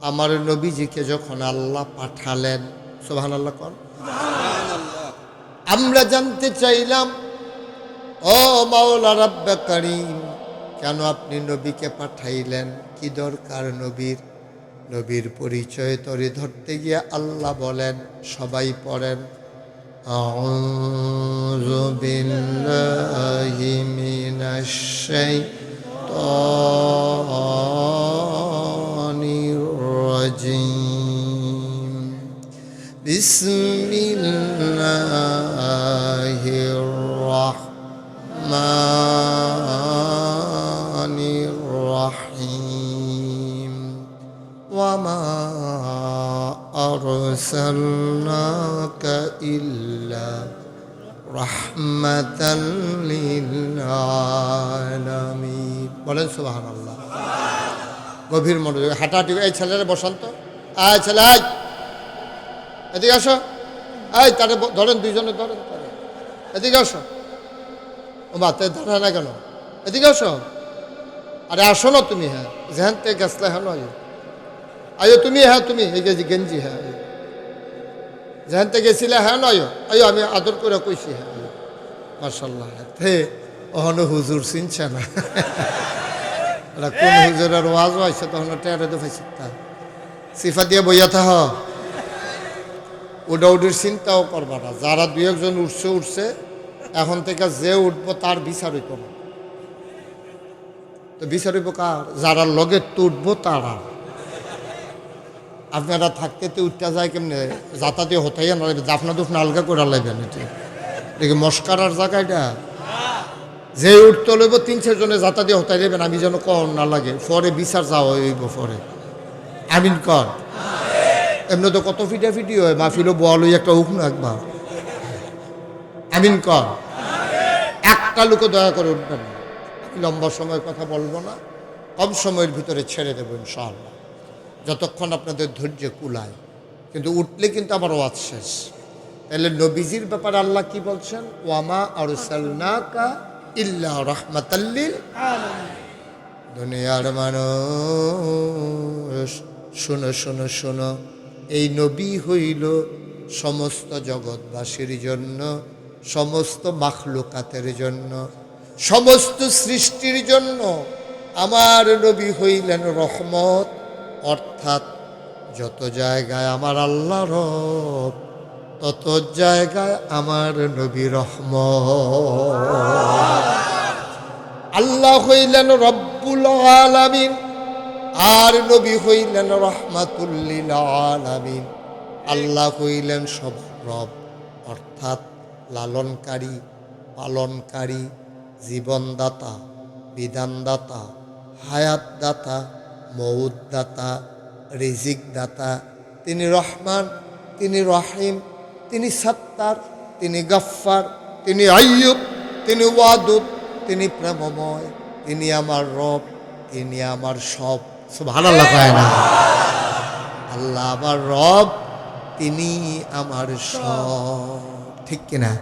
আমার নবীজিকে যখন আল্লাহ পাঠালেন, সুবহানাল্লাহ কোন, আমরা জানতে চাইলাম ও মাওলা রাব্বে কারীম, কেন আপনি নবীকে পাঠাইলেন? কি দরকার নবীর? নবীর পরিচয় তরে ধরতে গিয়ে আল্লাহ বলেন, সবাই পড়েন, আউযু বিল্লাহি মিনাশ শাইতানির রাজিম, বিসমিল্লাহির রাহমানির রাহিম, ওয়ামা আরসালনাকা ইল্লা রাহমাতাল লিল আলামিন। বলেন সুবহানাল্লাহ। গভীর মনোযোগ, হাঁটাহাঁটি। এই ছেলেরা বসান্ত, আয় ছেলে আয়, এদিকে আসো। এই তারে ধরেন, দুইজনে ধরেন তারে, এদিকে আসো। ও মাতে ধরে না কেন? এদিকে আসো। আরে আসো না তুমি, হ্যাঁ যেখান থেকে গেছলে হ্যাঁ নয়, আয়ো তুমি, হ্যাঁ তুমি এই গেঞ্জি, হ্যাঁ যেখান থেকে গেছিলে হ্যাঁ নয়, আয়ো আমি আদর করে কইছি, হ্যাঁ মাশাআল্লাহ। হে অহন হুজুর চিনছে না, কোন হুজুরের ওয়াজ হয়েছে তখন টেরে তো পাইছি, তা সিফা দিয়ে বইয়া থাহ, উডাউডির চিন্তাও করবা না। যারা দুই একজন উঠছে, এখন থেকে যে উঠবো তার বিচার হইব না। তো বিচার হইব কার? যারা লগে তো উঠবো তারা। আপনারা থাকতে তো উঠতে যায় কেমনে? যাতা দিয়ে হতাইয়া না, জাফনা দুফনা আলগা করে লাগবেন। এটি মস্কারার জায়গা এটা। যে উঠতে লইব 3-4 জনে যাতা দিয়ে হতাই দেবেন, আমি যেন কম না লাগে, পরে বিচার যাওয়া হইব পরে। আমিন কর। এমনি তো কত ফিটাফিটি হয়, মাহফিলও বল হই একটা হুক না একবার। আমিন কর। একটা লোকও দয়া করে উঠবেন না। লম্বা সময় কথা বলবো না, কম সময়ের ভিতরে ছেড়ে দেবো ইনশাআল্লাহ, যতক্ষণ আপনাদের ধৈর্য কুলায়। কিন্তু উঠলে কিন্তু আমার ওয়াজ শেষ। তাহলে নবীজির ব্যাপারে আল্লাহ কি বলছেন? ওয়ামা আরসালনাকা ইল্লা রাহমাতাল লিল আলামিন। দুনিয়ার মানুষ শোনো শোনো শোনো, এই নবী হইল সমস্ত জগৎবাসীর জন্য, সমস্ত মাখলুকাতের জন্য, সমস্ত সৃষ্টির জন্য। আমার নবী হইলেন রহমত, অর্থাৎ যত জায়গায় আমার আল্লাহ রব, তত জায়গায় আমার নবী রহমত। আল্লাহ হইলেন রব্বুল আলামিন, আর নবী হইলেন রহমাতুল লিল আলামিন। আল্লাহ হইলেন সব রব, অর্থাৎ লালনকারী, পালনকারী, জীবনদাতা, বিধানদাতা, হায়াতদাতা, মউতদাতা, রিজিকদাতা। তিনি রহমান, তিনি রহিম, তিনি সত্তার, তিনি গফফার, তিনি আইয়ুব, তিনি ওয়াদুদ, তিনি প্রেমময়, তিনি আমার রব, তিনি আমার সব। সুবহানাল্লাহ কয় না? আল্লাহ আমার রব, তিনি আমার সব, ঠিক কিনা?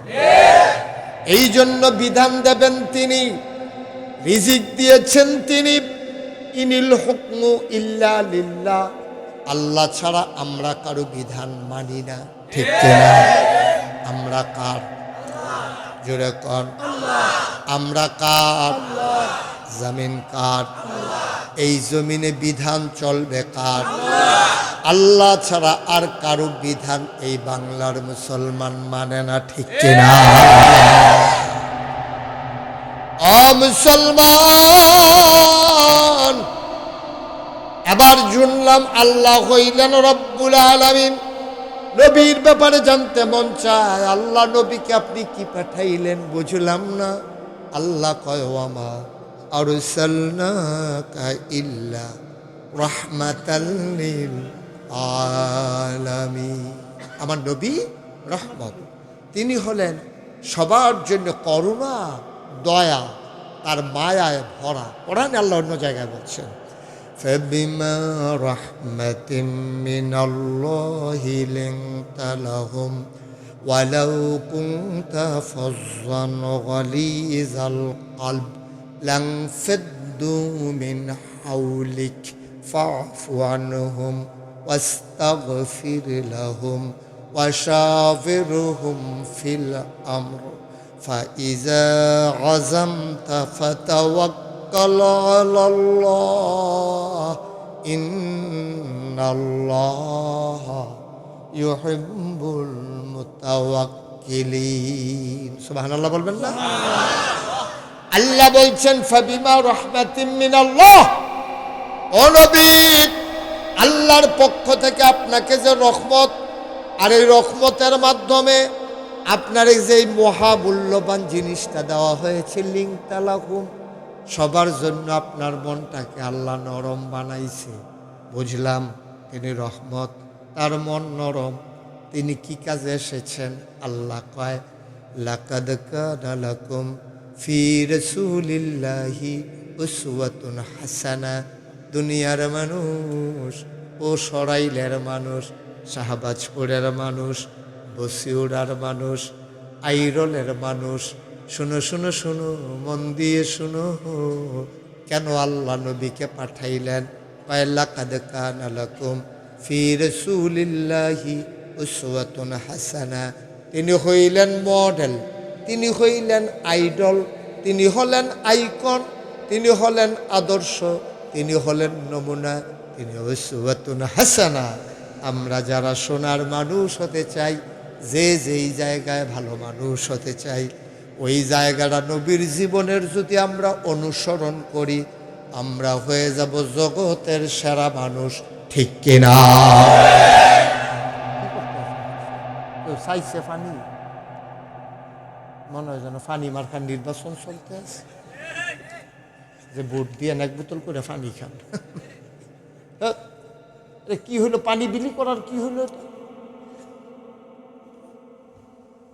এই জন্য বিধান দেবেন তিনি, রিজিক দিয়েছেন তিনি। ইনিল হুকমু ইল্লা লিল্লাহ। আল্লাহ ছাড়া আমরা কারো বিধান মানি না, ঠিক কিনা? আমরা কার? জোরে কর। আমরা কার? জমিন কার? এই জমিনে বিধান চলবে কার? আল্লাহ ছাড়া আর কারো বিধান এই বাংলার মুসলমান মানে না, ঠিক কিনা? মুসলমান, এবার শুনলাম আল্লাহ হইলেন রব্বুল আলামিন। নবীর ব্যাপারে জানতে মন চায়, আল্লাহ নবীকে আপনি কি পাঠাইলেন? বুঝলাম না। আল্লাহ কয় ওয়ামা আরসালনাকা ইল্লা রাহমাতাল লিল আলামিন। আমার নবী রহমত, তিনি হলেন সবার জন্য করুণা, দয়া, তার মায়ায় ভরা। কোরআনে আল্লাহ অন্য জায়গায় বলছেন, فبما رحمة من الله لنت لهم ولو كنت فظا غليظ القلب لانفضوا من حولك ফাফু আনহুম ওয়াস্তাগফির লাহুম ওয়াশাবিরহুম ফিল আমর ফাইযা আযামতা ফাতাওয়াক্কাল আলাল্লাহ ইন্নাল্লাহা ইউহিব্বুল মুতাওয়াক্কিলিন। সুবহানাল্লাহ বলবেন না? আল্লাহ বলছেন ফাবিমা রাহমাতিম মিনাল্লাহ, ও নবী আল্লাহর পক্ষ থেকে আপনাকে যে রহমত, আর এই রহমতের মাধ্যমে আপনার এই যে মহামূল্যবান জিনিসটা দেওয়া হয়েছে লিংতালাহুম, সবার জন্য আপনার মনটাকে আল্লাহ নরম বানাইছে। বুঝলাম তিনি রহমত, তার মন নরম। তিনি কি কাজে এসেছেন? আল্লাহ কয় লাকাদ কানা লাকুম ফি রাসূলিল্লাহি উসওয়াতুন হাসানা। দুনিয়ার মানুষ, ও সরাইলের মানুষ, শাহবাজপুরের মানুষ, বসিউড়ার মানুষ, আইরলের মানুষ, শুনো শুনো শুনো, মন দিয়ে শুনো, কেন আল্লাহ নবীকে পাঠাইলেন? লাকাদ কানা লাকুম ফি রাসূলিল্লাহি উসওয়াতুন হাসানা। তিনি হইলেন মডেল, তিনি হইলেন আইডল, তিনি হলেন আইকন, তিনি হলেন আদর্শ, তিনি হলেন নমুনা, তিনি উসওয়াতুন হাসানা। আমরা যারা সোনার মানুষ হতে চাই, যে যেই জায়গায় ভালো মানুষ হতে চাই, ওই জায়গাটা নবীর জীবনের যদি আমরা অনুসরণ করি, আমরা হয়ে যাব জগতের সেরা মানুষ। ঠিক কিনা? চাইছে ফানি, মনে হয় যেন ফানি মার্কার নির্বাচন চলতে আছে, যে ভোট দিয়ে এক বোতল করে পানি খান। কি হলো? পানি বিলি করার কি হলো?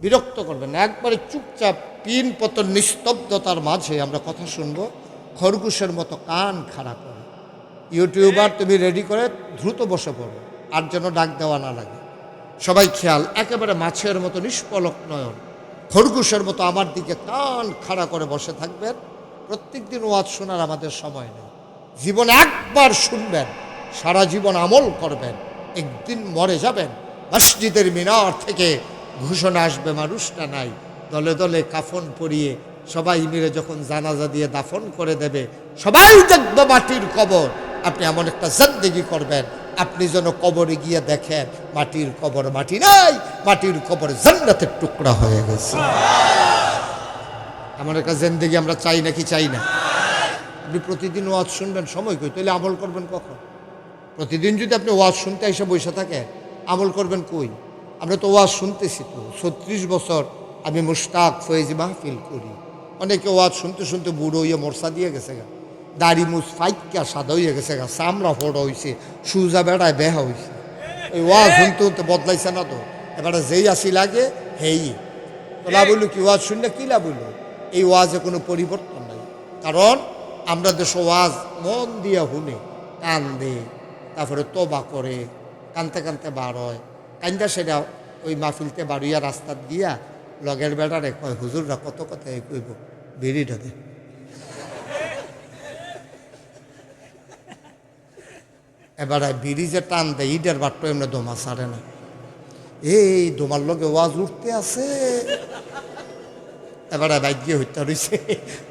বিরক্ত করবেন না, একবারে চুপচাপ পিন পতন নিস্তব্ধতার মাঝে আমরা কথা শুনবো, খরগোশের মতো কান খাড়া করে। ইউটিউবার তুমি রেডি করে দ্রুত বসে পড়ো, আর যেন ডাক দেওয়া না লাগে। সবাই খেয়াল, একেবারে মাছের মতো নিষ্পলক নয়ন, খরগোশের মতো আমার দিকে কান খাড়া করে বসে থাকবেন। প্রত্যেক দিন ওয়াজ শোনার আমাদের সময় নেই। জীবনে একবার শুনবেন, সারা জীবন আমল করবেন, একদিন মরে যাবেন। মসজিদের মিনার থেকে ঘোষণা আসবে মানুষটা নাই, দলে দলে কাফন পরিয়ে সবাই মিলে যখন জানাজা দিয়ে দাফন করে দেবে, সবাই দেখবে মাটির কবর। আপনি এমন একটা জিন্দেগি করবেন, আপনি যেন কবরে গিয়ে দেখেন মাটির কবর মাটি নাই, মাটির কবর জান্নাতের টুকরা হয়ে গেছে। এমন একটা জিন্দেগি আমরা চাই নাকি চাই না? আপনি প্রতিদিন ওয়াজ শুনবেন, সময় কই? তাহলে আমল করবেন কখন? প্রতিদিন যদি আপনি ওয়াজ শুনতে এসে বসে থাকেন, আমল করবেন কই? আমরা তো ওয়াজ শুনতেছি তো 36 বছর আমি মুশতাক ফয়েজি মাহফিল করি। অনেকে ওয়াজ শুনতে শুনতে বুড়ো হইয়া মরসা দিয়ে গেছে গা, দাড়ি মুছ ফাইকা সাদা হইয়া গেছে গা, চামড়া ফোড়া হয়েছে, সুজা বেড়ায় বেহা হয়েছে। ওই ওয়াজ শুনতে শুনতে বদলাইছে না তো? এবারে যেই আসি লাগে হেই তো লাভ হইল কি? ওয়াজ শুনলে কি লাভ হইল? এই ওয়াজে কোনো পরিবর্তন নাই। কারণ আমরা দেশ ওয়াজ মন দিয়া শুনে, কান দে, তারপরে তোবা করে, কানতে কানতে বার হয়, কান্দা সেটা ওই মাহফিলতে বাড়িয়া রাস্তা দিয়া লগের বেড়ারে কয় হুজুররা কত কথা কইব, বেরিটা দে। এবারে বিড়ি যে টান দেয় ইডের বাট্ট এমনি দোমা ছাড়ে না। এই দোমার লগে ওয়াজ উঠতে আছে, এবারে বাইক গিয়ে হইতে রয়েছে,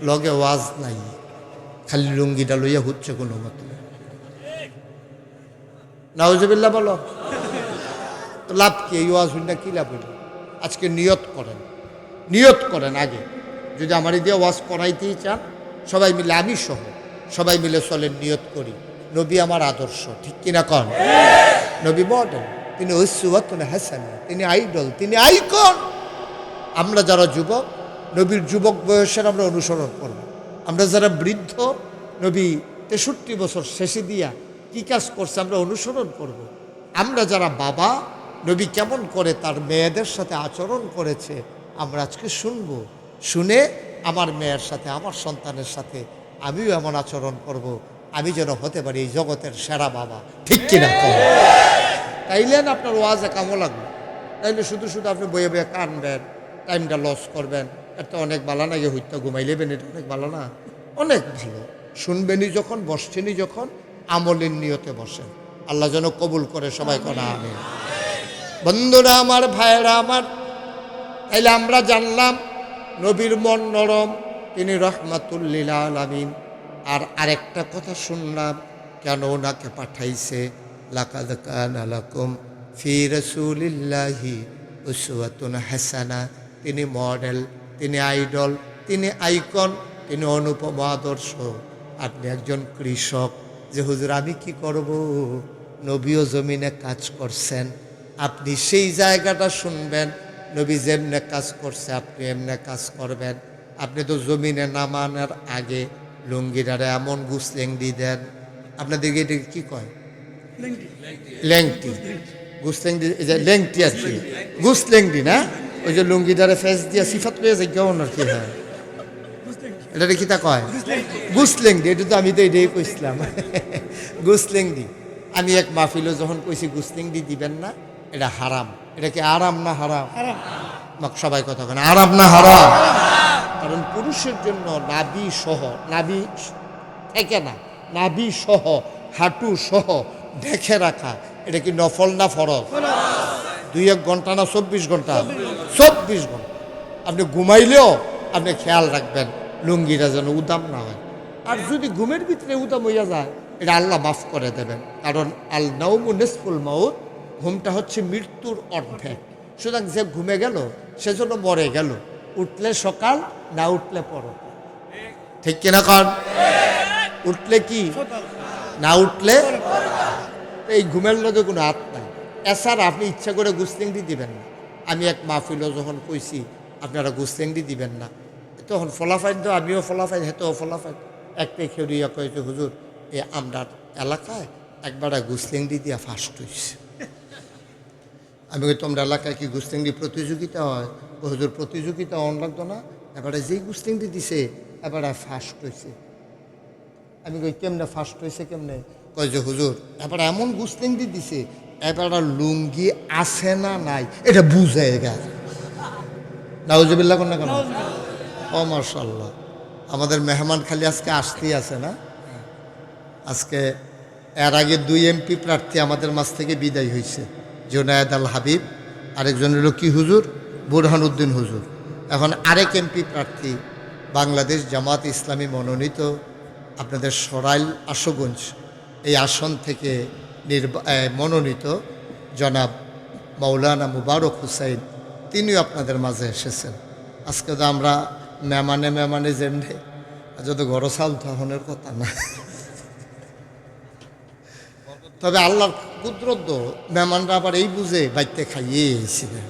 লগে ওয়াজ নাই, খালি লুঙ্গিটা লইয়া হচ্ছে কোনো মতো। নাউজুবিল্লাহ বলো, তো লাভ কি? এই ওয়াজ হইনা কি লাভ হইল? আজকে নিয়ত করেন, নিয়ত করেন আগে। যদি আমার দিয়ে ওয়াজ করাইতেই চান, সবাই মিলে, আমি সহ সবাই মিলে চলেন, নিয়ত করি নবী আমার আদর্শ। ঠিক কিনা কন? নবী মডেল, তিনি উসওয়াতুন হাসানা, তিনি আইডল, তিনি আইকন। আমরা যারা যুবক, নবীর যুবক বয়সের আমরা অনুসরণ করব। আমরা যারা বৃদ্ধ, নবী 63 বছর শেষে দিয়া কি কাজ করছে আমরা অনুসরণ করব। আমরা যারা বাবা, নবী কেমন করে তার মেয়েদের সাথে আচরণ করেছে আমরা আজকে শুনব। শুনে আমার মেয়ের সাথে, আমার সন্তানের সাথে আমিও এমন আচরণ করব, আমি যেন হতে পারি এই জগতের সেরা বাবা। ঠিক কিনা? তাইলে না আপনার ওয়াজে কামো লাগবে। তাইলে শুধু শুধু আপনি বয়ে বয়ে কানবেন, টাইমটা লস করবেন। এটা অনেক ভালো না, গিয়ে হইতে ঘুমাই লেবেন, এটা অনেক ভালো না, অনেক ভালো। শুনবেনই যখন, বসছেনই যখন, আমলের নিয়তে বসেন। আল্লাহ যেন কবুল করে, সবাই করা আমি। বন্ধুরা আমার, ভাইয়েরা আমার, তাইলে আমরা জানলাম নবীর মন নরম, তিনি রহমাতুল লিল আলামিন। আর আরেকটা কথা শুনলাম, কেন ওনাকে পাঠাইছে, লাকাদ কানা লাকুম ফি রাসূলিল্লাহি উসওয়াতুন হাসানা। তিনি মডেল, তিনি আইডল, তিনি আইকন, তিনি অনুপম আদর্শ। আপনি একজন কৃষক, যে হুজুর আমি কি করব, নবীও জমিনে কাজ করছেন, আপনি সেই জায়গাটা শুনবেন। নবী যেমনে কাজ করছে আপনি এমনে কাজ করবেন। আপনি তো জমিনে নামানোর আগে লুঙ্গিটারে এমন গুসলেংডি দেন, আপনাদেরকে এটা কি কয়, লেংটি, গুসলেংডি, এই যে লেংটি আর কি, গুসলেংডি না, ওই যে লুঙ্গিটারে ফেস দিয়া সিফাত পেয়ে যায় কেমন আর কি, হ্যাঁ এটা কি তা কয়, গুসলেংডি। এটা তো আমি তো এটাই কইছিলাম, গুসলেংডি। আমি এক মাহফিলও যখন কইছি গুসলেংডি দিবেন না, এটা হারাম। এটা কি আরাম না হারাম? সবাই কথা কেন, আরাম না হারাম? কারণ পুরুষের জন্য নাভি সহ, নাভি থেকে না, নাভি সহ হাঁটু সহ ঢেকে রাখা, এটা কি নফল না ফরজ? 2-1 ঘন্টা না 24 ঘন্টা? 24 ঘন্টা। আপনি ঘুমাইলেও আপনি খেয়াল রাখবেন লুঙ্গিটা যেন উদাম না হয়। আর যদি ঘুমের ভিতরে উদাম হইয়া যায়, এটা আল্লাহ মাফ করে দেবেন। কারণ আল নাওমু নিসফুল মাউত, ঘুমটা হচ্ছে মৃত্যুর অর্ধেক। সুতরাং যে ঘুমে গেল সেজন্য মরে গেল, উঠলে সকাল, না উঠলে পরো। ঠিক কিনা কন? উঠলে কি, না উঠলে এই ঘুমের লগে কোনো হাত নাই। এছাড়া আপনি ইচ্ছা করে গুসলেংডি দিবেন না। আমি এক মাহফিলও যখন কইছি আপনারা গুসলেংডি দিবেন না, তখন ফলাফাইন তো আমিও ফলাফাইন, হেতেও ফলাফাইন। একটাই খেউরিয়া কয়েছে, হুজুর এই আমরার এলাকায় একবার গুসলেংডি দিয়া ফার্স্ট হয়েছে। আমি কই তোমরা এলাকায় কি গুসলেংডি প্রতিযোগিতা হয়? হুজুর প্রতিযোগিতা অন লাগতো না, এবারে যেই গুসলেংডি দিছে এবারে ফার্স্ট হয়েছে। আমি কই কেমনে ফার্স্ট হয়েছে কেমনে? কয় যে হুজুর এবার এমন গুসলেংডি দিছে, এবার লুঙ্গি আছে না নাই এটা বুঝে গেছে। নাউজুবিল্লাহ কোন না কেন? ও মাশাআল্লাহ, আমাদের মেহমান খালি আজকে আসতেই আছে না। আজকে এর আগে 2 এমপি প্রার্থী আমাদের মাঝ থেকে বিদায় হয়েছে, জুনায়েদ আল হাবিব, আরেকজন হলো কি হুজুর, বুরহানুদ্দিন হুজুর। এখন আরেক এমপি প্রার্থী বাংলাদেশ জামাত ইসলামী মনোনীত আপনাদের সরাইল আশুগঞ্জ এই আসন থেকে মনোনীত জনাব মাওলানা মুবারক হুসাইন, তিনিও আপনাদের মাঝে এসেছেন। আজকে তো আমরা মেমানে যেমনি যত গড় চাল তখনের কথা না, তবে আল্লাহর কুদরত মেহমানরা আবার এই বুঝে বাইতে খাইয়ে এসেছিলেন।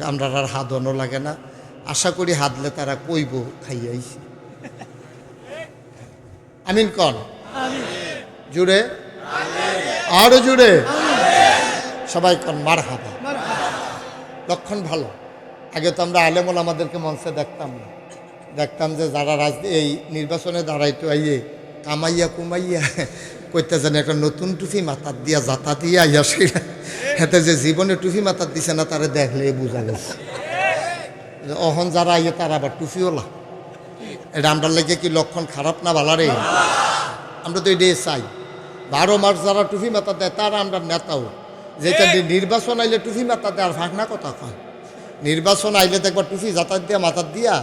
আমরা আর হাদনও লাগে না, আশা করি হাদলে তারা কইব খাইয়ে আইছি। আমিন কন জুড়ে, আরো জুড়ে সবাই কন মারহাবা। লক্ষণ ভালো। আগে তো আমরা আলেমুল আমাদেরকে মঞ্চে দেখতাম না, দেখতাম যে যারা এই নির্বাচনে দাঁড়াইতো আইয়ে কামাইয়া কুমাইয়া কইতে জানে একটা নতুন টুপি মাথার দিয়া যাতা দিয়া আইয়া সেটা হাতে যে জীবনে টুপি মাথার দিছে না তারা দেখলে বোঝা গেছে। অহন যারা আইয়ে তারা আবার টুপিওলা, এটা আমরা লেগে কি লক্ষণ খারাপ না ভালারে? আমরা তো এটাই চাই। 12 মাস যারা টুপি মাথা দেয় তারা আমরা নেতাও, যেটা নির্বাচন আইলে টুপি মাথা দেয় আর ফাঁকনা কথা কয়। নির্বাচন আইলে তো একবার টুপি যাতায়াত দিয়া মাথার দিয়া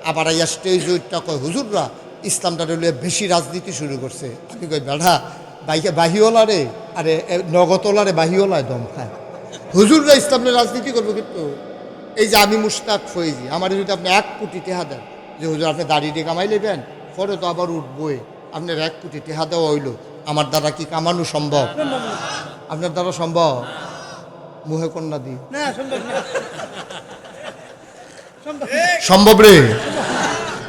আবার আইয়া স্টেজ ওইটা কয় হুজুররা ইসলামটা বেশি রাজনীতি শুরু করছে। আমি কই বেড়া বাহিওলা রে, আরে নগদওয়ালা রে বাহিওলায় দম খায়। হুজুররা ইসলামের রাজনীতি করবো, কিন্তু এই যে আমি মুশতাক ফয়েজি, আমার যদি আপনি 1 কোটি টেহা দেন যে হুজুর আপনি দাঁড়িয়ে কামাই নেবেন, পরে তো আবার উঠবই, আপনার 1 কোটি টেহা দেওয়া হইল, আমার দ্বারা কি কামানো সম্ভব? আপনার দ্বারা সম্ভব? মুহে কন্যা দি সম্ভব রে?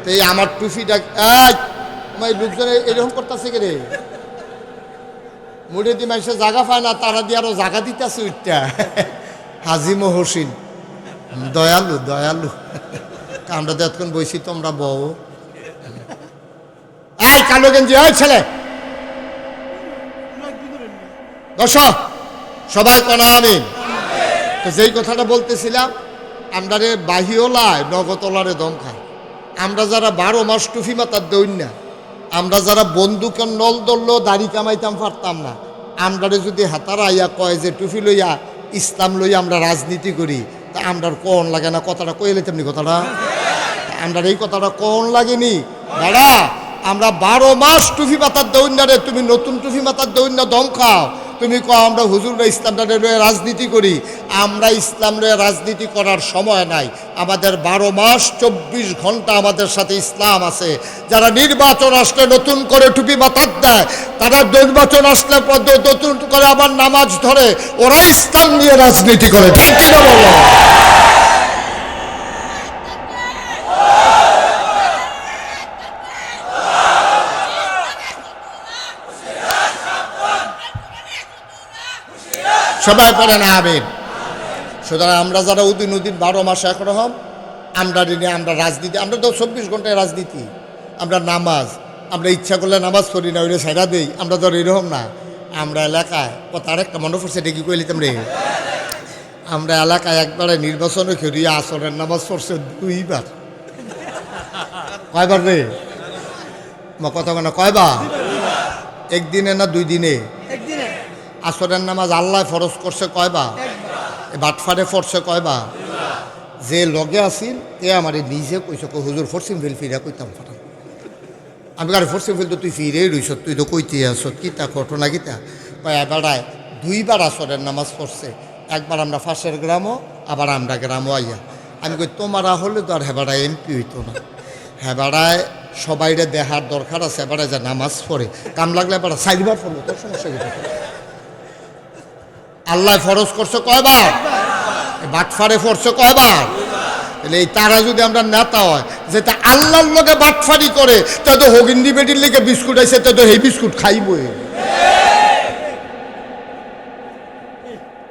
তো এই আমার টুপিটা লোকজন এরকম করতেছে কে রে? মুড়ে দি মানুষের জায়গা পায় না, তারা দিয়ে আরো জায়গা দিতেছে ওইটা। হাজি মহসিন দয়ালু দয়ালু, আমরা তো এতক্ষণ বইছি, তোমরা বউ এই কালো গেঞ্জি, ওই ছেলে দর্শক সবাই কনা আমিন। তো যেই কথাটা বলতেছিলাম, আমরা রে বাহিওলায় নগদওয়ালারে দম খায়। আমরা যারা 12 মাস টুফি মাতার দৌড় না, আমরা যারা বন্দুকের নল ধরলেও দাড়ি কামাইতাম পারতাম না। আমরা যদি হাতারা আইয়া কয় যে টুপি লইয়া ইসলাম লইয়া আমরা রাজনীতি করি, তা আমরা কোন লাগে না? কথাটা কইলে তেমনি কথাটা আমরা এই কথাটা কোন লাগেনি দাদা? আমরা 12 মাস টুপি মাথার দৌড় না রে, তুমি নতুন টুপি মাথার দৌড় না দম খাও। তুমি কো আমরা হুজুররা ইসলামটা লয়ে রাজনীতি করি। আমরা ইসলাম লয়ে রাজনীতি করার সময় নাই। আমাদের 12 মাস 24 ঘন্টা আমাদের সাথে ইসলাম আছে। যারা নির্বাচন আসলে নতুন করে টুপি মাথার দেয়, তারা নির্বাচন আসলে নতুন করে আবার নামাজ ধরে, ওরা ইসলাম নিয়ে রাজনীতি করে। ঠিক কিনা বলো? সবাই পড়ে না আমিন। সুতরাং আমরা যারা উদিন 12 মাস একরকম, আমরা রাজনীতি, আমরা তো 24 ঘন্টায় রাজনীতি, আমরা নামাজ, আমরা ইচ্ছা করলে নামাজ পড়ি না, ওইটা ছেড়া দেই। আমরা ধর এরকম না। আমরা এলাকায় কথা আরেকটা মনে পড়ছে, এটা কি কইলিতাম রে, আমরা এলাকায় একবারে নির্বাচনে খেয়ে আসরের নামাজ পড়ছে 2 বার। কয়বার রে? কথা বলে কয়বার? একদিনে না 2 দিনে? আসরের নামাজ আল্লাহ ফরজ করছে কয়বার? বাটফারে পড়ছে কয়বার? যে লগে আসিল তে আমার নিজে কইছে, হুজুর ফরসিম ফিল ফিরা কইতাম ফাটাম। আমি কারে ফরসিম ফিল তো তুই ফিরে রইছ, তুই তো কইতে আসত কিতা ঘটনা কিতা? এবারায় 2 বার আসরের নামাজ পড়ছে। একবার আমরা ফাঁসের গ্রামও, আবার আমরা গ্রামও আইয়া। আমি কই তোমারা হলে তো আর হেবাড়ায় এমপি হইতো না। হেবাড়ায় সবাইরে দেখার দরকার আছে, এবারে যা নামাজ পড়ে কাম লাগলে এবার 4 বার পড়বো, তোর সমস্যা কি? আল্লাহ ফরজ করছে কয়বার? বাটফারে পড়ছে কয়বার? তাহলে এই তারা যদি আমরা নেতা হয়, যেটা আল্লাহর লোকে বাটফারি করে, তা তো হগিন্দি বেটির লেগে বিস্কুট আইসে, তা তো এই বিস্কুট খাইবই।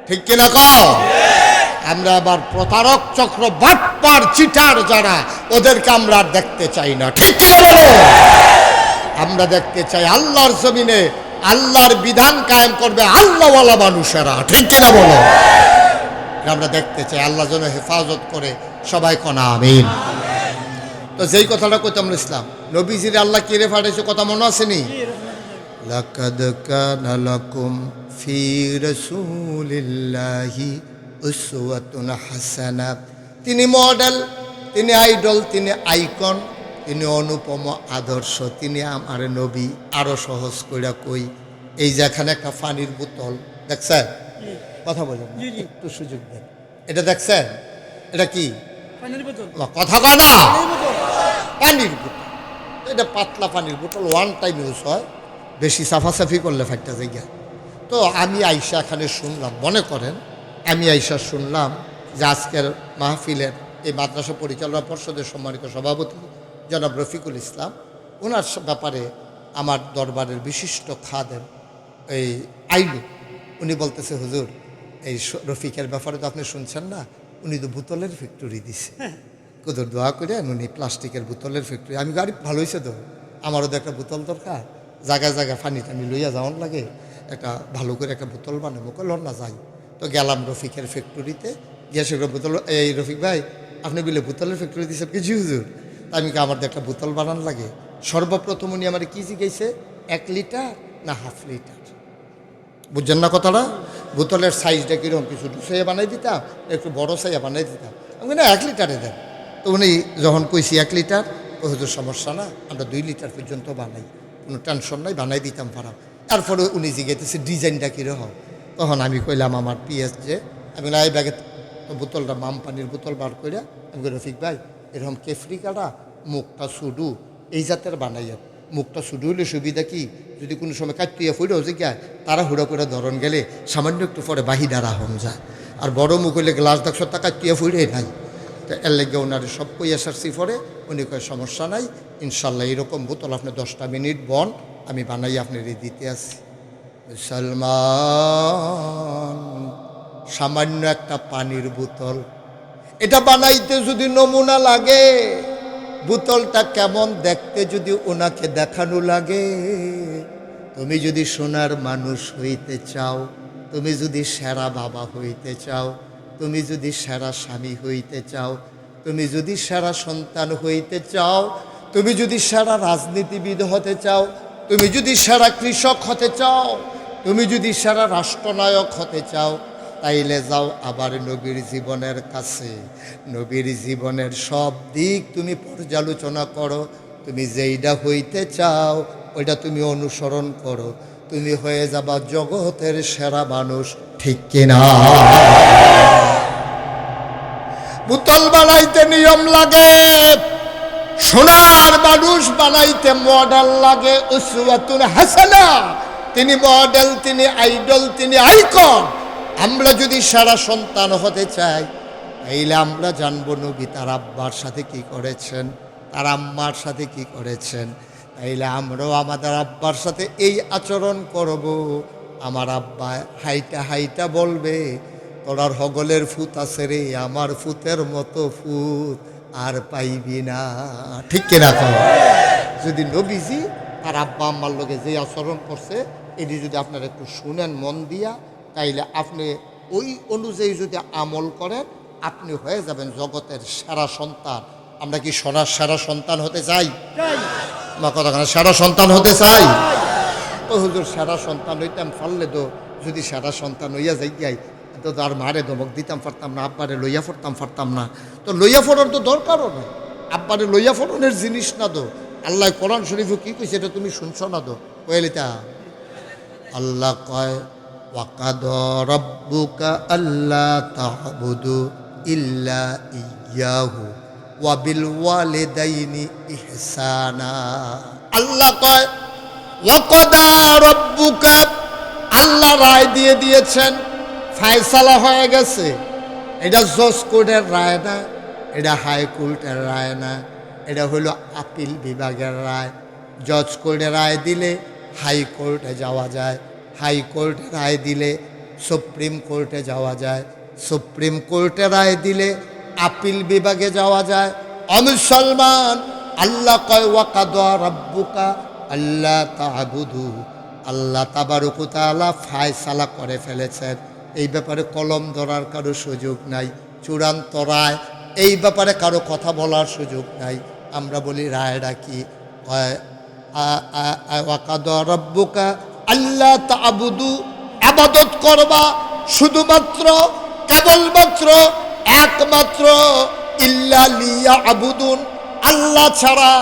ঠিক কিনা কও? আমরা আবার প্রতারক চক্র, বাটপার, চিটার যারা, ওদেরকে আমরা দেখতে চাই না। ঠিক কিনা বলো? আমরা দেখতে চাই আল্লাহর জমিনে আল্লাহর বিধান কায়েম করবে আল্লাহওয়ালা মানুষেরা। ঠিক কিনা বলো? আমরা দেখতে চাই আল্লাহ যেন হেফাজত করে। সবাই কনা আমিন। তো যেই কথাটা কইতাম ইসলাম নবীজির আল্লাহ কি রে পাঠাইছে, কথা মনে আসেনি? লাকাদ কানা লাকুম ফি রাসূলিল্লাহি উসওয়াতুন হাসানা। তিনি মডেল, তিনি আইডল, তিনি আইকন, তিনি অনুপম আদর্শ, তিনি আমার নবী। আরো সহজ কইরা কই, এই যে এখানে একটা পানির বোতল দেখছেন, কথা বলেন একটু সুযোগ দেন, এটা দেখছেন? এটা কি কথা কয় না? পানির বোতল। এটা পাতলা পানির বোতল, 1 টাইম ইউজ হয়, বেশি সাফাসাফি করলে ফাইটা জায়গা। তো আমি আইসা এখানে শুনলাম, মনে করেন আমি আইসা শুনলাম যে আজকের মাহফিলের এই মাদ্রাসা পরিচালনা পর্ষদের সম্মানিত সভাপতি জনাব রফিকুল ইসলাম, ওনার ব্যাপারে আমার দরবারের বিশিষ্ট খাদেম এই আইলু, উনি বলতেছে, হুজুর এই রফিকের ব্যাপারে তো আপনি শুনছেন না, উনি তো বোতলের ফ্যাক্টরি দিছে, কোথাও দোয়া করে উনি প্লাস্টিকের বোতলের ফ্যাক্টরি। আমি গাড়ি ভালো হয়েছে তো, আমারও তো একটা বোতল দরকার, জায়গায় জায়গায় পানি টানি লইয়া যাওয়ার লাগে, একটা ভালো করে একটা বোতল বানাবো, কলর না যাই। তো গেলাম রফিকের ফ্যাক্টরিতে, গিয়ে সেগুলো বোতল, এই রফিক ভাই আপনি বলে বোতলের ফ্যাক্টরি দিয়েছেন কি? জি হুজুর। তা আমি আমার একটা বোতল বানান লাগে। সর্বপ্রথম উনি আমার কি জিজ্ঞেসে, 1 লিটার না ½ লিটার? বুঝছেন না কথাটা? বোতলের সাইজটা কীরকম, কিছু সাইয়া বানাই দিতাম, একটু বড় সাইয়া বানাই দিতাম। আমি না 1 লিটারে দেন। তো উনি যখন কইছি 1 লিটার, ও হুজুর সমস্যা না, আমরা 2 লিটার পর্যন্ত বানাই, কোনো টেনশন নাই, বানাই দিতাম পারাম। তারপরে উনি জিজ্ঞেসেছে ডিজাইনটা কীরকম। তখন আমি কইলাম আমার পিএস যে, আমি এই ব্যাগে বোতলটা মাম পানির বোতল বার করে আমি কই, রফিক ভাই এরকম কেফরি কাটা, মুখটা সুডু, এই জাতের বানাইয়া। মুখটা সুডু হলে সুবিধা কি, যদি কোনো সময় কাটিয়ে ফুড়েও যে গায়, তারা হুড়ো করে ধরন গেলে সামান্য একটু পরে বাহিদার আহন যায়। আর বড় মুখ হইলে গ্লাস দেখছো তা কাটিয়ে ফুড়ে নাই। তো এর লেগে ওনার সব কই এসআরসি পরে উনি কয় সমস্যা নাই, ইনশাল্লাহ এরকম বোতল আপনি 10টা মিনিট বন, আমি বানাই আপনার দিতে আসি। মুসলমান, সামান্য একটা পানির বোতল, এটা বানাইতে যদি নমুনা লাগে, বোতলটা কেমন দেখতে যদি ওনাকে দেখানো লাগে, তুমি যদি সোনার মানুষ হইতে চাও, তুমি যদি সেরা বাবা হইতে চাও, তুমি যদি সেরা স্বামী হইতে চাও, তুমি যদি সেরা সন্তান হইতে চাও, তুমি যদি সেরা রাজনীতিবিদ হতে চাও, তুমি যদি সেরা কৃষক হতে চাও, তুমি যদি সেরা রাষ্ট্রনায়ক হতে চাও, তাইলে যাও আবার নবীর জীবনের কাছে। নবীর জীবনের সব দিক তুমি পর্যালোচনা করো। তুমি যেইটা হইতে চাও ওইটা তুমি অনুসরণ করো, তুমি হয়ে যাবা জগতের সেরা মানুষ। ঠিক কিনা? বোতল বানাইতে নিয়ম লাগে, সোনার মানুষ বানাইতে মডেল লাগে। উসওয়াতুন হাসানা, তিনি মডেল, তিনি আইডল, তিনি আইকন। আমরা যদি সারা সন্তান হতে চাই, তাইলে আমরা জানবো নবী তার আব্বার সাথে কি করেছেন, তার আম্মার সাথে কি করেছেন। তাইলে আমরাও আমাদের আব্বার সাথে এই আচরণ করব। আমার আব্বা হাইটা হাইটা বলবে, তোরার হগলের ফুত আছে রে, আমার ফুতের মতো ফুত আর পাইবি না। ঠিক কিনা? যদি নবীজি তার আব্বা আম্মার লগে যে আচরণ করছে এটি যদি আপনারা একটু শুনেন মন দিয়া, তাইলে আপনি ওই অনুযায়ী যদি আমল করেন, আপনি হয়ে যাবেন জগতের সেরা সন্তান। আমরা কি সেরা সন্তান হতে চাই? আমার কথা কেন, সেরা সন্তান হতে চাই? ও হুজুর, সেরা সন্তান হইতাম পারলে তো, যদি সেরা সন্তান হইয়া যাই তো তার মারে ধমক দিতাম পারতাম না, আব্বারে লইয়া পারতাম না। তো লইয়া ফোড়ার তো দরকারও নেই, আব্বারে লইয়া ফোড়নের জিনিস না দো। আল্লাহ কোরআন শরীফে কি কইছে এটা তুমি শুনছো না দো? কইলিতা আল্লাহ কয়, ওয়াকাদা রাব্বুকা আল্লা তা'বুদু ইল্লা ইয়্যাহু ওয়া বিল ওয়ালিদাইনি ইহসানা। আল্লাহ কয় ওয়াকাদা রাব্বুকা, আল্লাহ রায় দিয়ে দিয়েছেন, ফায়সালা হয়ে গেছে। এটা জজ কোর্টের রায় না, এটা হাইকোর্টের রায় না, এটা হলো আপিল বিভাগের রায়। জজ কোর্টে রায় দিলে হাইকোর্টে যাওয়া যায়, হাইকোর্টে রায় দিলে সুপ্রিম কোর্টে যাওয়া যায়, সুপ্রিম কোর্টে রায় দিলে আপিল বিভাগে যাওয়া যায়। অমুসলমান, আল্লাহ কয় ওয়াকাদা রাব্বুকা আল্লাহ তা'বুদু, আল্লাহ তাবারক ওয়া তাআলা ফায়সালা করে ফেলেছেন। এই ব্যাপারে কলম ধরার কারো সুযোগ নাই, চূড়ান্ত রায়, এই ব্যাপারে কারো কথা বলার সুযোগ নাই। আমরা বলি রায়টা কি? ওয়াকাদা রাব্বুকা আল্লাহ তা'বুদু, ইবাদত করবা শুধুমাত্র, কেবলমাত্র, একমাত্র, ইল্লা লিয়াবুদুন, আল্লাহ ছাড়া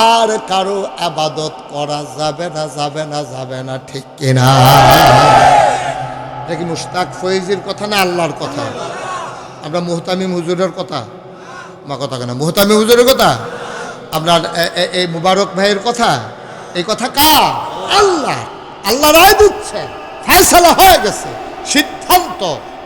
আর কারো ইবাদত করা যাবে না, যাবে না, যাবে না। ঠিক কিনা? এটা কি মুশতাক ফয়েজির কথা না আল্লাহর কথা? আমরা মুহতামিম হুজুরের কথা, মা কথা কেন, মুহতামিম হুজুরের কথা, আপনার এই মুবারক ভাইয়ের কথা, এই কথা কার? আল্লাহ। আল্লাহ রায় দিচ্ছে, ফয়সালা হয়ে গেছে, সিদ্ধান্ত।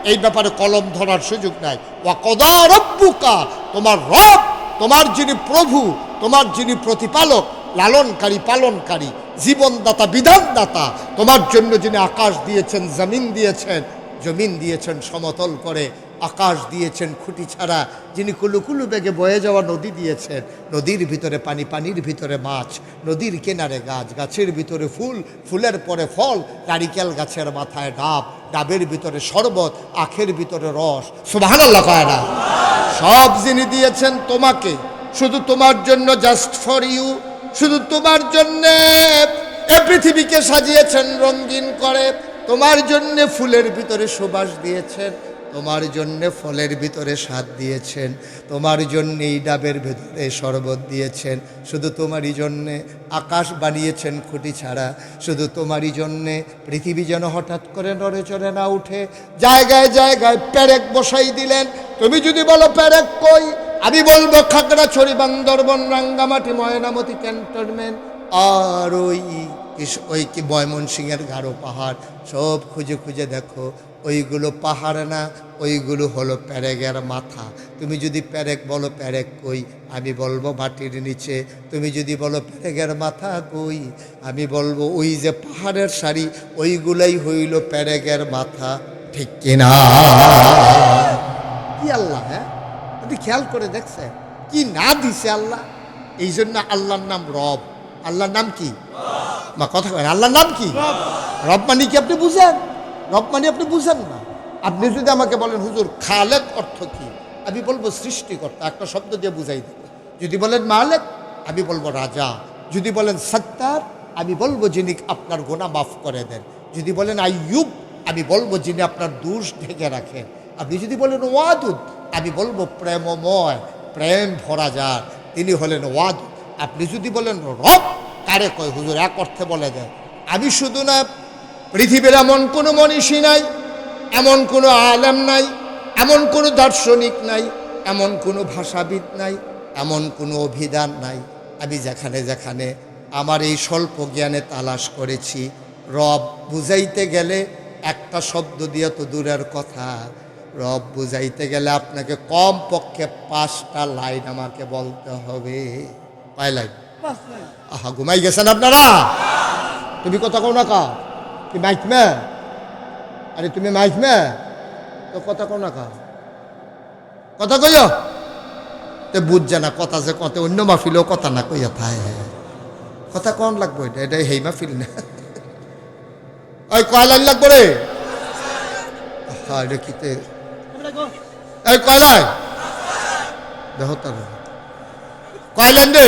এই ব্যাপারে কলম ধরার সুযোগ নাই। ওয়াকাদা রাব্বুকা, তোমার রব, তোমার যিনি প্রভু, তোমার যিনি প্রতিপালক, লালনকারী, পালনকারী, জীবনদাতা, বিধানদাতা, তোমার জন্য যিনি আকাশ দিয়েছেন, জমিন দিয়েছেন, জমিন দিয়েছেন সমতল করে, আকাশ দিয়েছেন খুঁটি ছাড়া, যিনি কুলুকুলু বেগে বয়ে যাওয়া নদী দিয়েছেন, নদীর ভিতরে পানি, পানির ভিতরে মাছ, নদীর কিনারে গাছ, গাছের ভিতরে ফুল, ফুলের পরে ফল, নারিকেল গাছের মাথায় ডাব, ডাবের ভিতরে শরবত, আখের ভিতরে রস, সুবহানাল্লাহ কয় না? সব যিনি দিয়েছেন তোমাকে, শুধু তোমার জন্য, জাস্ট ফর ইউ, শুধু তোমার জন্যে এ পৃথিবীকে সাজিয়েছেন রঙিন করে, তোমার জন্যে ফুলের ভিতরে সুবাস দিয়েছেন, তোমার জন্যে ফলের ভিতরে স্বাদ দিয়েছেন, তোমার জন্যে এই ডাবের ভিতরে শরবত দিয়েছেন, শুধু তোমারই জন্যে আকাশ বানিয়েছেন খুঁটি ছাড়া, শুধু তোমারই জন্যে পৃথিবী যেন হঠাৎ করে নড়ে চড়ে না উঠে, জায়গায় জায়গায় প্যারেক বসাই দিলেন। তুমি যদি বলো প্যারেক কই, আমি বলবো খাগড়াছড়ি, বান্দরবন, রাঙ্গামাটি, ময়নামতি ক্যান্টনমেন্ট, আর ওই কি ময়মনসিংহের গারো পাহাড়, সব খুঁজে খুঁজে দেখো, ওইগুলো পাহাড় না, ওইগুলো হলো প্যারেকের মাথা। তুমি যদি প্যারেক বলো প্যারেক কই, আমি বলবো মাটির নিচে। তুমি যদি বলো প্যারেকের মাথা কই, আমি বলবো ওই যে পাহাড়ের সারি, ওইগুলাই হইল প্যারেকের মাথা। ঠিক কিনা? কি আল্লাহ, হ্যাঁ, আপনি খেয়াল করে দেখছেন কি না দিছে আল্লাহ? এই জন্য আল্লাহর নাম রব। আল্লাহর নাম কি? মা কথা কয়, আল্লাহর নাম কি? রব মানে কি আপনি বুঝেন? রব মানে আপনি বুঝেন না। আপনি যদি আমাকে বলেন হুজুর খালেক অর্থ কি, আমি বলবো সৃষ্টিকর্তা, একটা শব্দ দিয়ে বুঝাই দেব। যদি বলেন মালেক, আমি বলবো রাজা। যদি বলেন সত্তার, আমি বলবো যিনি আপনার গুনাহ মাফ করে দেন। যদি বলেন আইয়ুব, আমি বলবো যিনি আপনার দোষ ঢেকে রাখেন। আপনি যদি বলেন ওয়াদুদ, আমি বলবো প্রেমময়, প্রেম ভরা যার, তিনি হলেন ওয়াদুদ। আপনি যদি বলেন রব, কারে কয় হুজুর এক অর্থে বলে দেয়। আমি শুধু না, পৃথিবীর এমন কোনো মনীষী নাই, এমন কোনো আলেম নাই, এমন কোনো দার্শনিক নাই, এমন কোনো ভাষাবিদ নাই, এমন কোনো অভিধান নাই। আমি যেখানে যেখানে আমার এই স্বল্প জ্ঞানে তালাশ করেছি, রব বুঝাইতে গেলে একটা শব্দ দিয়ে তো দূরের কথা, রব বুঝাইতে গেলে আপনাকে কম পক্ষে 5টা লাইন আমাকে বলতে হবে। কয় লাইন? আহা, ঘুমাই গেছেন আপনারা? তুমি কথা কও না কা? কি মাইক মে? আরে তুমি মাইক মে তো কথা কও না কা? কথা কইও তো বুঝছে না কথা, যে কত অন্য মাহফিলেও কথা না কইয়া থায়, কথা কম লাগবো, এটা এটা হেই মাহফিল না। ওই কয় লাইন লাগবো রে? হ্যাঁ, এটা কিতে এই কয় লাইন দেখো তার কয় লাইন রে?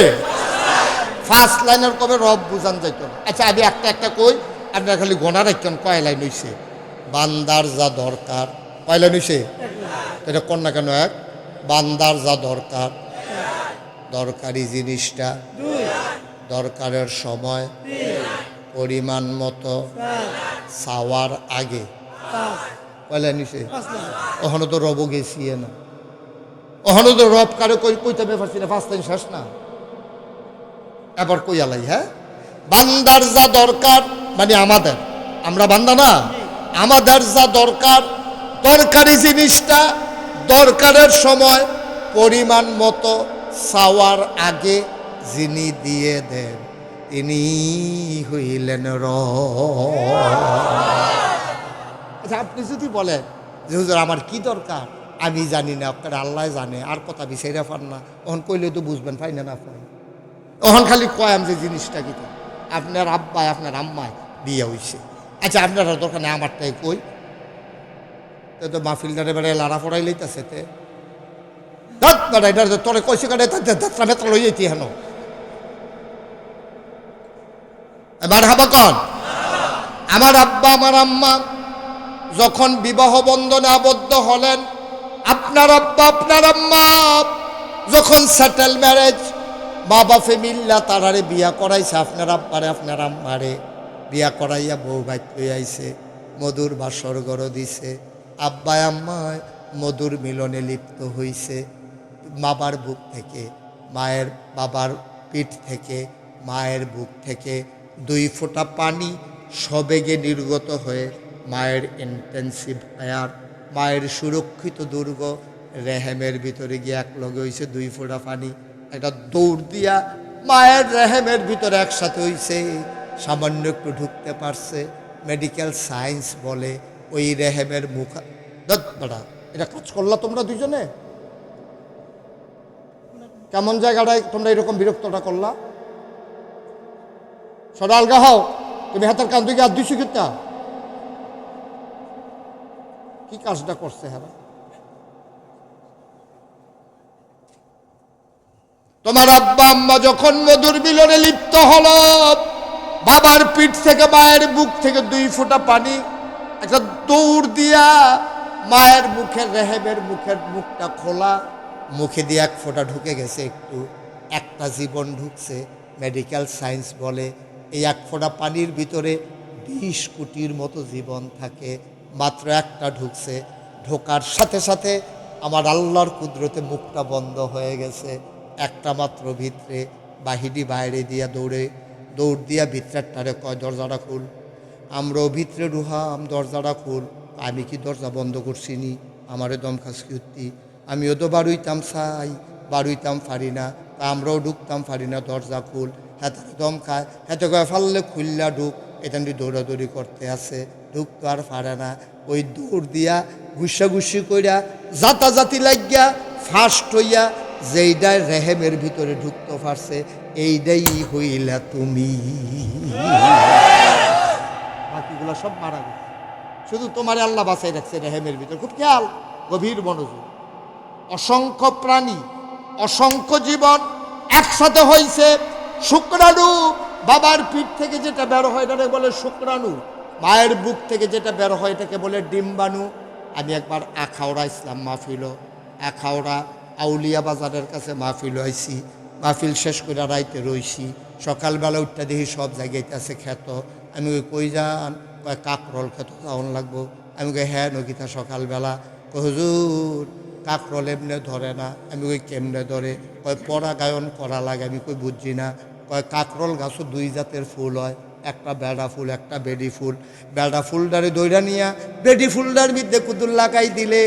5 লাইনের কবে রব বুঝান যাইতো না। আচ্ছা, আমি একটা একটা কই, আপনার খালি গোনা রাখছেন কয় লাইন হইছে। বান্দার যা দরকার, কয় লাইন হইছে? এটা কোন না কেন এক? বান্দার যা দরকার, দরকারি জিনিসটা দরকারের সময় পরিমাণ মতো চাওয়ার আগে, কয় লাইন হইছে? ওখানে তো রব গেছি না, ওখানে তো রব কারো কইতে পারছি না, 5 লাইন শেষ না। এবার কইয়ালাই, হ্যাঁ, বান্দার যা দরকার মানে আমাদের, আমরা বান্দা না, আমাদের যা দরকার, দরকারি জিনিসটা দরকারের সময় পরিমাণ মতো চাওয়ার আগে যিনি দিয়ে দেন তিনি হইলেন রব। আচ্ছা, আপনি যদি বলেন যে হুজুর আমার কি দরকার আমি জানি না, আপনার আল্লাহ জানে, আর কথা বিচাইরা পান না, তখন কইলে তো বুঝবেন, পাই না না পাই, তখন খালি কয়াম যে জিনিসটা কি আপনার আব্বায় আপনার আম্মায় বিয়ে হইছে। আচ্ছা, আপনারা দরকার নেই, আমারটাই কই তো মাহফিলদারে বেড়ে লাড়া পড়াই লইতেছে তে তোরে কইছে কাটে যাত্রা বেত্রা লই যেতি হেন। এবার হাবা কন, আমার আব্বা আমার আম্মা যখন বিবাহ বন্ধনে আবদ্ধ হলেন, আপনার আব্বা আপনার আম্মা যখন সেটেল ম্যারেজ, মা বাপে মিল্লা তারারে বিয়া করাইছে, আপনার আব্বারে আপনার আম্মারে বিয়া করাইয়া বউ বাইক লই আইছে, মধুর বাসর গড় দিছে, আব্বায় আম্মায় মধুর মিলনে লিপ্ত হইছে। বাবার বুক থেকে, মায়ের বাবার পিঠ থেকে, মায়ের বুক থেকে 2 ফোঁটা পানি সবেগে নির্গত হয়ে মায়ের ইন্টেন্সিভ এয়ার, মায়ের সুরক্ষিত দুর্গ রেহেমের ভিতরে গিয়ে এক লগে হইছে 2 ফোঁটা পানি, একটা দৌড় দিয়া মায়ের রেহেমের ভিতরে একসাথে হইছে, সামান্য একটু ঢুকতে পারছে। মেডিকেল সায়েন্স বলে ওই রেহেমের মুখ বড়া। এটা কাজ করলা তোমরা দুজনে? কেমন জায়গাটায় তোমরা এরকম বিরক্তটা করলা? সরা আলগা হও, তুমি হাতের কান থেকে আর 200 কিতা কি কাজটা করছে? হ্যাঁ, তোমার আব্বা আম্মা যখন মধুর মিলনে লিপ্ত হলো, বাবার পিঠ থেকে মায়ের বুক থেকে 2 ফোঁটা পানি একটা দৌড় দিয়া মায়ের মুখের রেহেমের মুখটা খোলা, মুখে দিয়ে 1 ফোঁটা ঢুকে গেছে, একটু একটা জীবন ঢুকছে। মেডিকেল সায়েন্স বলে এই 1 ফোঁটা পানির ভিতরে 20 কোটির মতো জীবন থাকে, মাত্র একটা ঢুকছে, ঢোকার সাথে সাথে আমার আল্লাহর কুদরতে মুখটা বন্ধ হয়ে গেছে, একটা মাত্র ভিতরে, বাহিনী বাইরে দিয়া দৌড় দিয়া ভিতরেরটারে কয় দরজাটা খুল। আমরাও ভিতরে ঢুহাম, দরজাটা খুল। আমি কি দরজা বন্ধ করছি নি? আমারে দম খাসকি উঠতি, আমিও তো বাড়ুইতাম চাই, বাড়ুইতাম পারি না, তা আমরাও ঢুকতাম পারি না, দরজা খুল। হ্যাঁ, দম খায়, হ্যাঁ কয় ফাললে খুললা ঢুক, এখান দিয়ে দৌড়াদৌড়ি করতে আছে, ঢুকতো আর পারে না। ওই দৌড় দিয়া গুসাগুসি কইরা জাতাজাতি লাগিয়া ফার্স্ট হইয়া যেইটাই রেহেমের ভিতরে ঢুকতে পারছে এইটাই হইলা তুমি। বাকিগুলো সব মারা গেছে, শুধু তোমার আল্লাহ বাঁচাই রাখছে রেহেমের ভিতরে। খুব খেয়াল, গভীর মনোযোগ। অসংখ্য প্রাণী, অসংখ্য জীবন একসাথে হয়েছে শুক্রাণু। বাবার পিঠ থেকে যেটা বের হয় এটাকে বলে শুক্রাণু, মায়ের বুক থেকে যেটা বের হয় এটাকে বলে ডিম্বাণু। আমি একবার আখাউড়া ইসলাম মাহফিল, আখাউড়া আউলিয়া বাজারের কাছে মাহফিল হয়েছি। মাহফিল শেষ করে রাইতে রইছি, সকালবেলা উঠতে দেখি সব জায়গাতে আছে খেত। আমি কই যান? কয় কাকরল খেত যাওয়ান লাগবো। আমি কই হ্যাঁ নকিতা সকালবেলা? কই হুজুর কাকরল এমনি ধরে না। আমি কই কেমনে ধরে? কয় পরাগায়ন করা লাগে। আমি কই বুঝছি না। কয় কাকরল গাছও দুই জাতের ফুল হয়, একটা বেড়া ফুল একটা বেডি ফুল। বেড়া ফুলটারে দইরা নিয়া বেডি ফুলটার মধ্যে কুদুর লাগাই দিলে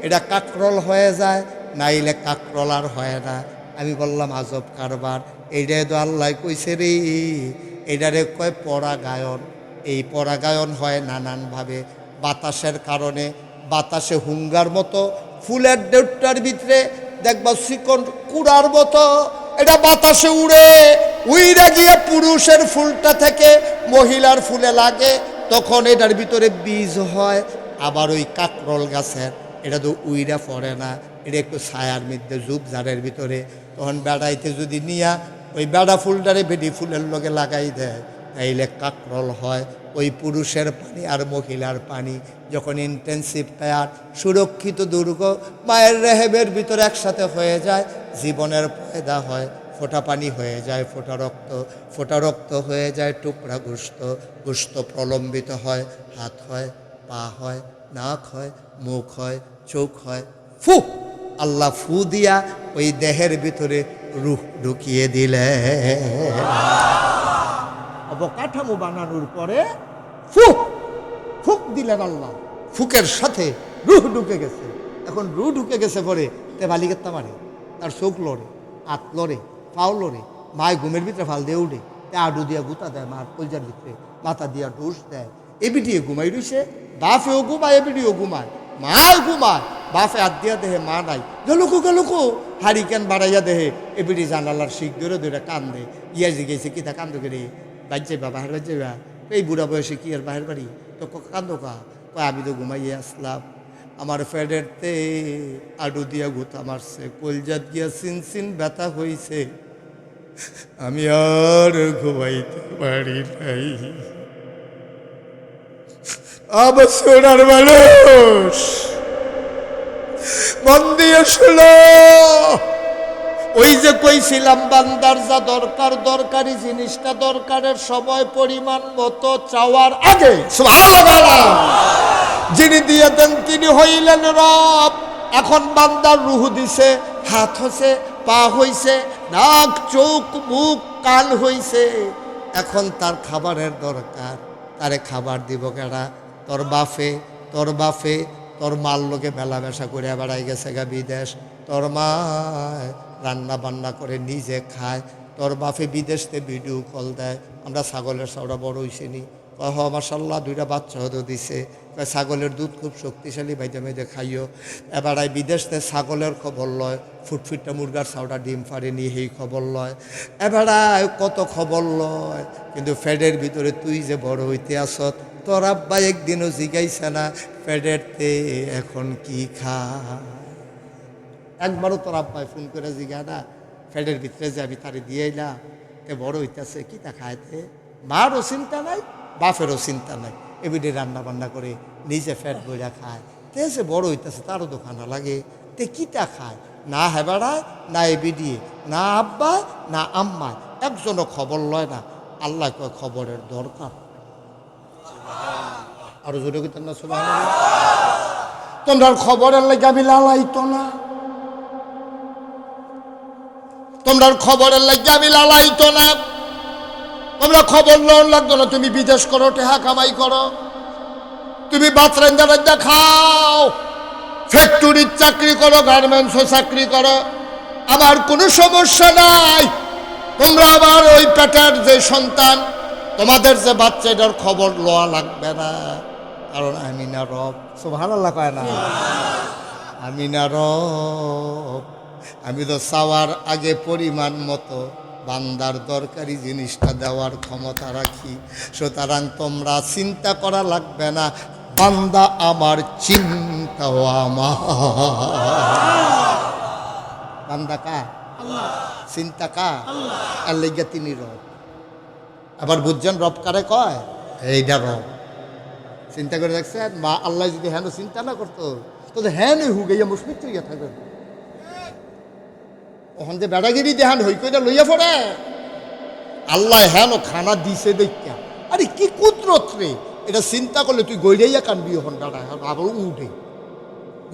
এটা কাকরল হয়ে যায়, নাইলে কাকরল আর হয় না। আমি বললাম আজব কারবার, এইটাই তো আল্লাহ কইছে রে। এইটারে কয় পরাগায়ন। এই পরাগায়ন হয় নানানভাবে, বাতাসের কারণে। বাতাসে হুঙ্গার মতো ফুলের ডেউটার ভিতরে দেখবা চিকন কুড়ার মতো এটা বাতাসে উড়ে, উইরা গিয়ে পুরুষের ফুলটা থেকে মহিলার ফুলে লাগে, তখন এটার ভিতরে বীজ হয়। আবার ওই কাকরল গাছের এটা তো উইরা পড়ে না, এটা একটু ছায়ার মধ্যে ঝুপঝাড়ের ভিতরে। তখন বেড়াইতে যদি নিয়া ওই বেড়া ফুলটারে বেডি ফুলের লগে লাগাই দেয়, তাইলে কাকরল হয়। ওই পুরুষের পানি আর মহিলার পানি যখন ইন্টেন্সিভ কেয়ার, সুরক্ষিত দুর্গ মায়ের রেহেবের ভিতরে একসাথে হয়ে যায়, জীবনের পয়দা হয়, ফোঁটা পানি হয়ে যায় ফোঁটা রক্ত, ফোঁটা রক্ত হয়ে যায় টুকরা গোস্ত, গোস্ত প্রলম্বিত হয়, হাত হয়, পা হয়, নাক হয়, মুখ হয়, চোখ হয়। ফু, আল্লাহ ফু দিয়া ওই দেহের ভিতরে রূহ ঢুকিয়ে দিলে। অবকাঠামো বানানোর পরে ফুক ফুক দিলেন আল্লাহ, ফুকের সাথে রুহ ঢুকে গেছে। এখন রুহ ঢুকে গেছে পরে তে বালিকাত্তা মারে, তার চোখ লড়ে, হাত লড়ে, পাও লড়ে, মায় ঘুমের ভিতরে ফাল দিয়ে উঠে, তে আডু দিয়া গুতা দেয় মার কলজার ভিতরে, মাথা দিয়া ডোস দেয়। এবিটিয়ে ঘুমাই রইছে, বাপেও ঘুমায়, এবিটিও ঘুমায়, মায় ঘুমায়, বাপে হাত দিয়া দেহে মা নাই, গেলুকু গেলুকু হারিকেন বাড়াইয়া দেহে। এবিটি জানালার শিখ ধরে ধরে কান্দে, ইয়া জিগেছে কিতা কান্দ করে বাইর যাইবা বাহির বাইর যাইবা, এই বুড়া বয়সে কি আর বাহির বাড়ি, তো কান্দো কা? কয় আমি তো ঘুমাইয়ে আসলাম, আমার ফ্যাডেরতে আডু দিয়া গুতা মারছে, কলজাত গিয়া সিন সিন ব্যথা হইছে, আমি আর ঘুমাইতে পারি নাই। আবার সোনার মানুষ মন দিয়ে শুনো, ওই যে কইছিলাম বান্দার যা দরকার, দরকারি জিনিসটা দরকারের সময় পরিমাণ মতো চাওয়ার আগে সুবহানাল্লাহ যিনি দিয়ে দেন তিনি হইলেন রব। এখন বান্দার রুহ দিছে, হাত হইছে, পা হইছে, নাক চোখ মুখ কান হইছে, এখন তার খাবারের দরকার। তারে খাবার দিব কেডা? তোর বাফে, তোর বাফে তোর মার লোকে মেলা মেশা করে বেড়াই গেছে গা বিদেশ, তোর মা রান্না বান্না করে নিজে খায়, তোর বাপে বিদেশতে ভিডিও কল দেয়, আমরা ছাগলের চাউড়া বড় হইছে নি, কয় হ মাশাল্লাহ দুইটা বাচ্চা হতে দিছে, কয় ছাগলের দুধ খুব শক্তিশালী, ভাইজা মেজে খাইও। এবারে বিদেশতে ছাগলের খবর লয়, ফুটফুটটা মুরগার চাউড়া ডিম পারেনি সেই খবর লয়, এবারে কত খবর লয়। কিন্তু ফ্যাডের ভিতরে তুই যে বড় হইতে আসত, তোর আব্বা একদিনও জিগাইছে না ফ্যাডেরতে এখন কি খা? একবারও তোর আব্বাই ফোন করে জিগা না ফ্যাডের ভিতরে যে আমি তারে দিয়ে এলাম, তে বড় হইতেছে কি তা খাইতে? মারও চিন্তা নাই, বাপেরও চিন্তা নাই, এবিডি রান্না বান্না করে নিজে ফ্যাট বইরা খায়, তে সে বড় হইতেছে তারও দোকানা লাগে, তে কিতা খায়? না হেবাড়ায়, না এবিডি, না আব্বায়, না আম্মায়, একজনও খবর লয় না। আল্লাহ কয় খবরের দরকার। আরো জোরে কইতেন না সুবহানাল্লাহ? তোমরা খবরের লাগে আমি লালাইতো না, তোমরা খবরের লাগে আমি লালাইতো না, তোমরা খবর লন লাগতো না। তুমি বিদেশ করো, টেহা কামাই করো, তুমি বাতরেন্দারা খাও, ফ্যাক্টরির চাকরি করো, গার্মেন্টসও চাকরি করো, আমার কোনো সমস্যা নাই। তোমরা আবার ওই পেটের যে সন্তান, তোমাদের যে বাচ্চা, এটার খবর লওয়া লাগবে না, কারণ আমি না রব। সুবহানাল্লাহ কয় না? আমি না রব, আমি তো চাওয়ার আগে পরিমাণ মতো বান্দার দরকারি জিনিসটা দেওয়ার ক্ষমতা রাখি। সুতরাং তোমরা চিন্তা করা লাগবে না, বান্দা আমার, চিন্তাও আমার। বান্দা কা? চিন্তা কা আর লেগে তিনি রব। আবার বুঝছেন রব কারে কয়? এইটা রব। চিন্তা করে দেখছেন? মা আল্লাহ যদি হেন চিন্তা না করতো তো হ্যাঁ হুগাইয়া মুসমিত হইয়া থাকবেন। ওখান যে বেড়াগিরি দেহান হই কইটা লইয়া পড়ে আল্লাহ হেন খানা দিছে দেখা। আরে কি কুদরত রে! এটা চিন্তা করলে তুই গৈরাইয়া কানবি। ওখান বেড়া আবার উঠে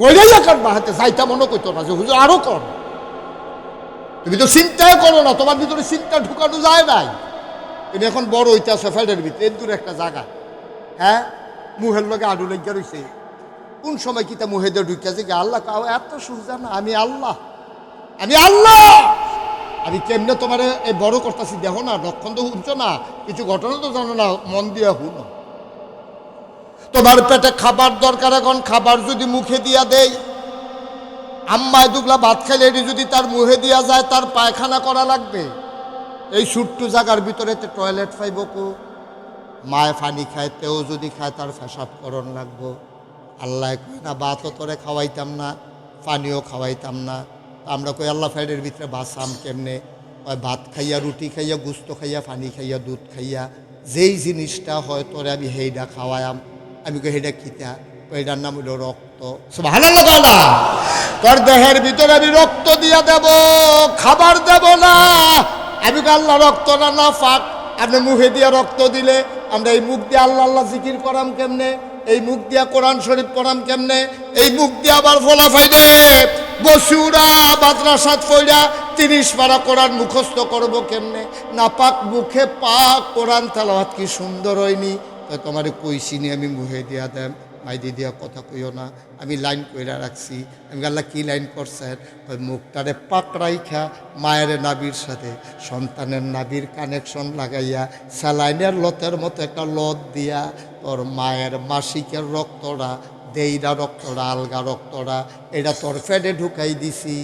গৈরাইয়া কানবা, হাতে যাইতা মনে করতো না যে হুজুর আরো কর। তুমি তো চিন্তাই করো না, তোমার ভিতরে চিন্তা ঢুকানো যায় নাই। তুমি এখন বড় হইতে আসো ফ্যাটের ভিতরে এর দূর একটা জায়গা, হ্যাঁ মুহের লগে আডু লেগে রয়েছে। কোন সময় কিতা মুহে দিয়ে ঢুকিয়াছে যে আল্লাহ কাউ এত সুজা না, আমি আল্লাহ, আমি আল্লাহ। আমি কেমনে তোমার এই বড় করতেছি দেখো না, লক্ষণ তো শুনছো না, কিছু ঘটনা তো জানো না, মন দিয়া শুনো। তোমার পেটে খাবার দরকার, এখন খাবার যদি মুখে দিয়া দেই, আম্মায় দুগলা ভাত খাইলে এটি যদি তার মুখে দিয়া যায় তার পায়খানা করা লাগবে। এই ছোট্ট জায়গার ভিতরে টয়লেট পাইব কো? মায় পানি খায়, তেও যদি খায় তার পেশাব করণ লাগবো। আল্লাহ কই না ভাতও তোরে খাওয়াইতাম না, পানিও খাওয়াইতাম না। আমরা কই আল্লাহ ফ্যাটের ভিতরে বাঁচাম কেমনে? ওই ভাত খাইয়া, রুটি খাইয়া, গুস্ত খাইয়া, পানি খাইয়া, দুধ খাইয়া, যেই জিনিসটা হয় তোরে আমি হেইডা খাওয়ায়াম। আমি কই হেইডা খিতা? ওইটার নাম হইল রক্ত। সুবহানাল্লাহ বলা। তোর দেহের ভিতরে আমি রক্ত দিয়া দেব, খাবার দেব না। আমি আল্লাহ রক্ত না ফাঁক। আপনি মুখে দিয়ে রক্ত দিলে আমরা এই মুখ দিয়ে আল্লাহ আল্লাহ জিকির করাম কেমনে? এই মুখ দিয়া কোরআন শরীফ পড়াম কেমনে? এই মুখ দিয়ে আবার ফলা ফাইদে বসুরা মাদ্রাসাত ফইরা 30 পারা কোরআন মুখস্থ করব কেমনে? না পাক মুখে পাক কোরআন তেলাওয়াত কি সুন্দর হয়নি? তোমার কইছিনি আমি মুখে দিয়া দেন, মাইদি দিয়া কথা কইও না। আমি লাইন কইরা রাখছি। আমি আল্লাহ কি লাইন করছেন? ওই মুখটারে পাক রাইখা মায়ের নাবির সাথে সন্তানের নাবির কানেকশন লাগাইয়া স্যালাইনের লতের মতো একটা লত দিয়া তোর মায়ের মাসিকের রক্তটা, দেইরা রক্তটা, আলগা রক্তটা, এটা তোর ফেটে ঢুকাই দিছি।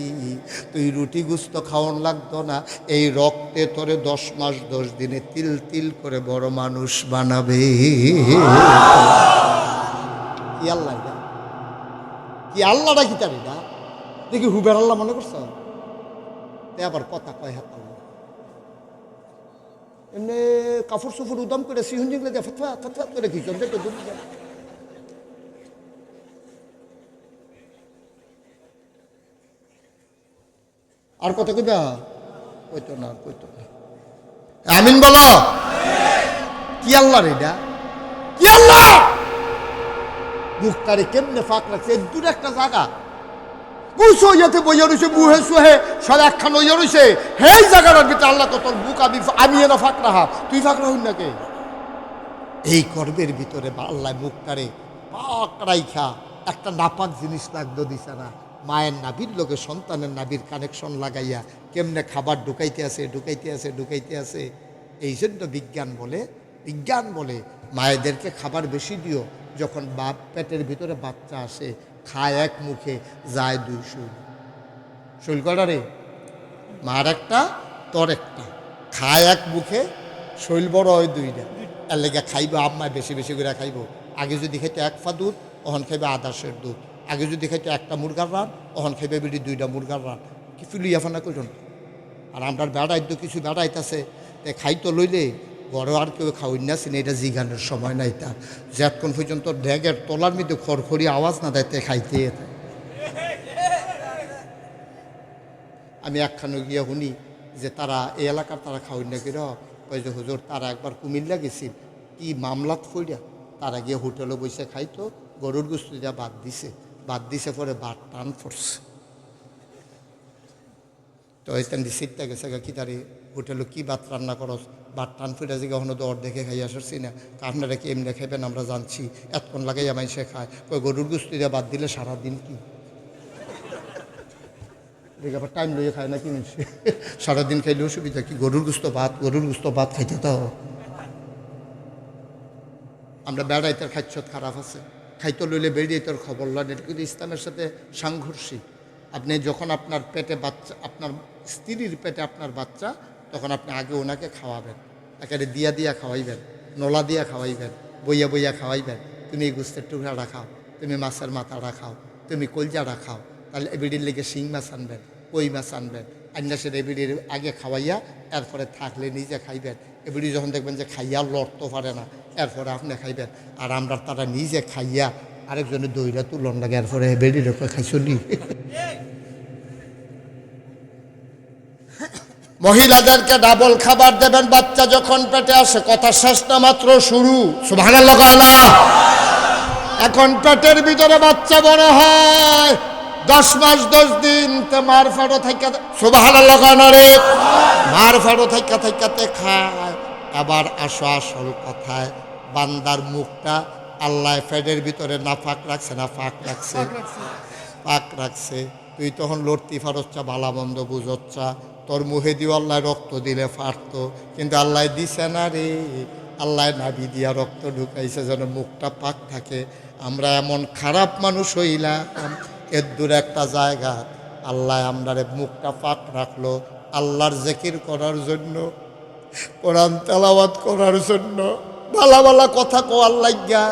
তুই রুটি গুস্ত খাওয়ান লাগতো না, এই রক্তে তোরে 10 মাস 10 দিনে তিল তিল করে বড় মানুষ বানাবে। কি আল্লাহ এটা? কি আল্লাহটা কি তার এটা? দেখি হুবের আল্লাহ মনে করছ? আবার কথা কয় হাত আল্লাহ এমনি কাপড় সুপুর উদম করে সিহুন জিংলে দিয়ে ফতফা ফতফা করে খিচন দেখো দুধ। আর কথা কইবা? কইতো না, কইতো না। আমিন বলো। কি আল্লাহ রে এটা? কি আল্লাহ? মুখটারে কেমনে ফাঁক রাখছে? দূর একটা জায়গা বুঝছো, ইয়াতে বইয়া রয়েছে, মুহে সুহে সব একখান হইয়া রয়েছে। হেই জায়গাটার ভিতরে আল্লাহ কত বুক আমি এনে ফাঁক রাখা, তুই ফাঁক রাখুন না কে? এই গর্বের ভিতরে আল্লাহ মুখটারে পাক রাইখা একটা নাপাক জিনিস লাগতো দিছে না। মায়ের নাবির লোকে সন্তানের নাবির কানেকশন লাগাইয়া কেমনে খাবার ঢুকাইতে আছে, ঢুকাইতে আছে, ঢুকাইতে আছে। এই জন্য বিজ্ঞান বলে মায়েদেরকে খাবার বেশি দিও। যখন বাপ পেটের ভিতরে বাচ্চা আসে, খায় এক মুখে, যায় 2 শৈল। শৈল কটা রে? মার একটা, তোর একটা। খায় এক মুখে, শৈল বড় হয় 2টা। এর লেগে খাইব আম্মায় বেশি বেশি করে খাইব। আগে যদি খাইতো 1 পা দুধ, ওহন খাইবে আদাসের দুধ। আগে যদি খাইতো 1টা মুরগার রান, ওহন খাইবে বেটি 2টা মুরগার রান। কি ফিলুইয়া ফানা করুন। আর আমরা বেড়াইত কিছু বেড়াইতেছে, খাইতো লইলে বড় আর কেউ খাওয়াই না চিনি, এটা জিগানের সময় নাই তার। যতক্ষণ পর্যন্ত ড্যাগের তলার মধ্যে খড়খড়ি আওয়াজ না দেয় খাইতে। আমি একখানে গিয়ে শুনি যে তারা এই এলাকার তারা খাওয়াই না কির, ওই যে হুজুর তারা একবার কুমিল্লা গেছিল, কি মামলাত ফইরা তারা গিয়ে হোটেলে বসে খাইতো, গরুর গোস্ত দিয়া বাদ দিছে পরে বাদ টান পড়ছে। তো ওইখান দিয়ে সিটটা গেছে কি তারে হোটেলে কি ভাত রান্না করস, বাদ টান ফুটে যে কখনো তো দেখে খাই আসছি না, আপনারা কি এমনি খাইবেন আমরা জানছি, এতক্ষণ লাগাই আমায় সে খায়। ওই গরুর গোস্ত দিয়ে বাদ দিলে সারাদিন কি আবার টাইম লইয়ে খায় না কি মানুষ? সারাদিন খাইলে অসুবিধা কি? গরুর গোস্ত ভাত খাইতে তো আমরা বেড়াইতে খাইছত খারাপ আছে, খাইতে লইলে বেরিয়ে তোর খবর লন। এটা কিন্তু ইসলামের সাথে সাংঘর্ষিক। আপনি যখন আপনার পেটে বাচ্চা, আপনার স্ত্রীর পেটে আপনার বাচ্চা, তখন আপনি আগে ওনাকে খাওয়াবেন, একেবারে দিয়া খাওয়াইবেন, নলা দিয়া খাওয়াইবেন, বইয়া খাওয়াইবেন। তুমি এই গোস্তের টুকরাটা খাও, তুমি মাছের মাথাটা খাও, তুমি কলজাটা খাও। তাহলে এবিডির লেগে শিং মাছ আনবেন, কই মাছ আনবেন, আন্যাসের এবিডির আগে খাওয়াইয়া এরপরে থাকলে নিজে খাইবেন। এবিডি যখন দেখবেন যে খাইয়া লড়তে পারে না এরপরে আপনি খাইবেন। আর আমরা তারা নিজে খাইয়া আরেকজনের দইরা তুলন লাগে এরপরে বেডির খাইছলি। মহিলাদেরকে ডাবল খাবার দেবেন বাচ্চা যখন পেটে আসে, কথা শেষ না মাত্র শুরু। সুবহানাল্লাহ না, এখন পেটের ভিতরে বাচ্চা বড় হয় 10 মাস 10 দিন তে মার ফাড়ো থাইকা, সুবহানাল্লাহ না রে, মার ফাড়ো থাইকা থাইকাতে খায়। আবার আসো আসল কথায়, বান্দার মুখটা আল্লাহ পেটের ভিতরে না ফাঁক রাখছে না ফাঁক রাখছে, পাক রাখছে। তুই তখন লড়তি ফারচ্ছা ভালা মন্দ বুঝচ্ছা, তোর মুখে দিয়ে আল্লাহ রক্ত দিলে ফাটতো, কিন্তু আল্লাহ দিছে না রে, আল্লাহ নাভি দিয়া রক্ত ঢুকাইছে যেন মুখটা পাক থাকে। আমরা এমন খারাপ মানুষ হইলাম, এর দূরে একটা জায়গা আল্লাহ আমরা মুখটা পাক রাখলো আল্লাহর জিকির করার জন্য, কোরআন তেলাওয়াত করার জন্য, ভালা ভালা কথা কোয়ার লাগিয়া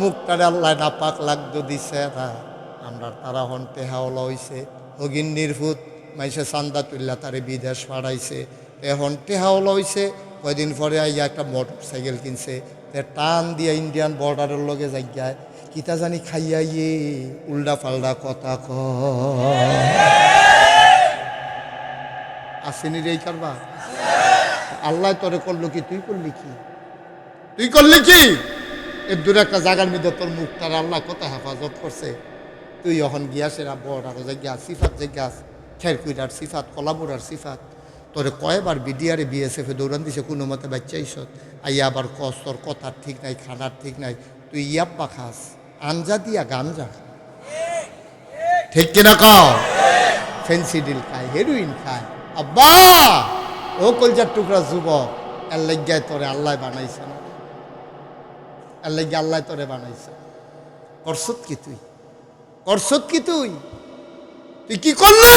মুখটারে আল্লাহ না পাক লাগতো দিছে না। আমরা তারা হন টেহাওলা হইছে, হগিন নির্ভূত মাইসে চান্দা তুল্লা তারে বিদেশ পাড়াইছে, এখন টেহাওলা হইছে। কয়দিন পরে আইয়া একটা মোটর সাইকেল কিনছে, তে টান দিয়া ইন্ডিয়ান বর্ডারের লগে যাইয়ায় কিতা জানি খাইয়া ইয়ে উল্টা পাল্টা কথা আসেনি রে কারবা। আল্লাহ তোরে করলো কি, তুই করলি কি, তুই করলি কি? এর দূরে একটা জায়গার মধ্যে তোর মুখটার আল্লাহ কত হেফাজত করছে। তুই এখন গিয়াসের বর্ডারে জায়গা সিফাত জায়গা খেরকুইটার সিফাত, কলাবুরার সিফাত, তোরে কয়বার বিডিআরে বিএসএফে দৌড়ান দিছে, কোনো মতে বাচ্চা ইসত আইয়া আবার কস তোর কথার ঠিক নাই, খানার ঠিক নাই। তুই ইয়াব্বা খাস, আঞ্জা দিয়া গাঞ্জা খা, ঠিক কিনা কও? ফেন্সিডিল খায়, হেরোইন খায়। আব্বা ও কলজার টুকরা যুবক, এর লজ্জায় তোরে আল্লাহ বানাইছে না, এর লজ্জা আল্লাহ তোরে বানাইছে। করছত কি তুই, করছত কি তুই, তুই কি করলি?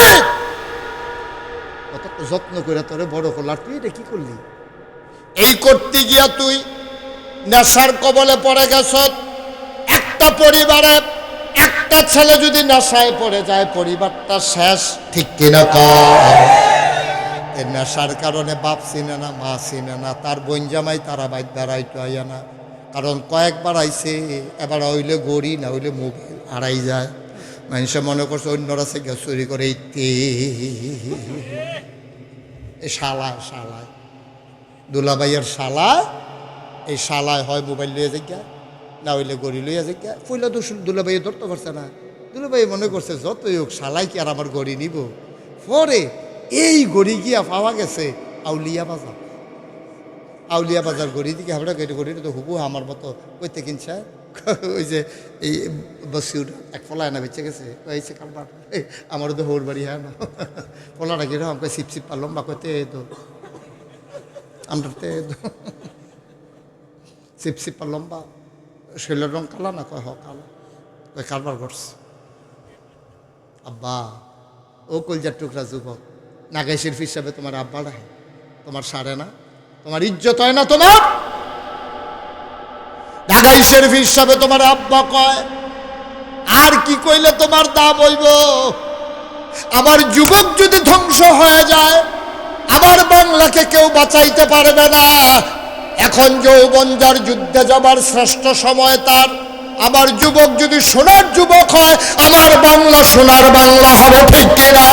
কত যত্ন করে তোরে বড় করলার, তুই এটা কি করলি? এই করতে গিয়া তুই নেশার কবলে পড়ে গেছ। একটা পরিবারে একটা ছেলে যদি নেশায় পড়ে যায় পরিবারটা শেষ, ঠিক কিনা কর? নেশার কারণে বাপ চিনে না, মা চিনে না, তার বোন জামাই তারা বাইর দাঁড়াইতে আইয়া না, কারণ কয়েকবার আইছে, এবার হইলে গড়ি না হইলে মোবাইল হারাই যায়। মানুষে মনে করছে অন্যরা সে গ্যাস চুরি করে এই শালায় শালায় দুলাভাইয়ের শালায়, এই শালায় হয় মোবাইল লইয়া যাইয়া না হইলে গড়ি লইয়া যাইয়া। পয়লা তো দুলাভাইয়ে ধরতে পারছে না, দুলাভাই মনে করছে যতই হোক শালাই কি আর আমার গড়ি নিব। পরে এই গড়ি গিয়া পাওয়া গেছে আউলিয়া বাজার, আউলিয়া বাজার গড়ি দিকে আমরা কেটে গড়িটা তো হুবু আমার মতো কইতে কিনছে। ওই যে এই বসিউর এক ফলা না বেঁচে গেছে, হয়েছে কারবার আমারও তো হোর বাড়ি হ্যাঁ না, ফলাটা কিরকম আমাকে সিপ সিপ পারলাম বা কইতে তো আমরা সিপ সিপ পারলাম বা শৈলের রং কালা না, কয় হ কালো, কয় কারবার করছে। আব্বা ও কলজার টুকরা যুবক, নাগাইশের হিসাবে তোমার আব্বা রাখে, তোমার সারে না, তোমার ইজ্জত হয় না তোমার? ঢাকাই শরীফ হিসাবে তোমার আব্বা কয়, আর কি কইলে তোমার দাম হইব? আমার যুবক যদি ধ্বংস হয়ে যায় আমার বাংলাকে কেউ বাঁচাইতে পারবে না। এখন যৌবনজার যুদ্ধে যাবার শ্রেষ্ঠ সময় তার। আমার যুবক যদি সোনার যুবক হয় আমার বাংলা সোনার বাংলা হবে, ঠিক কিনা?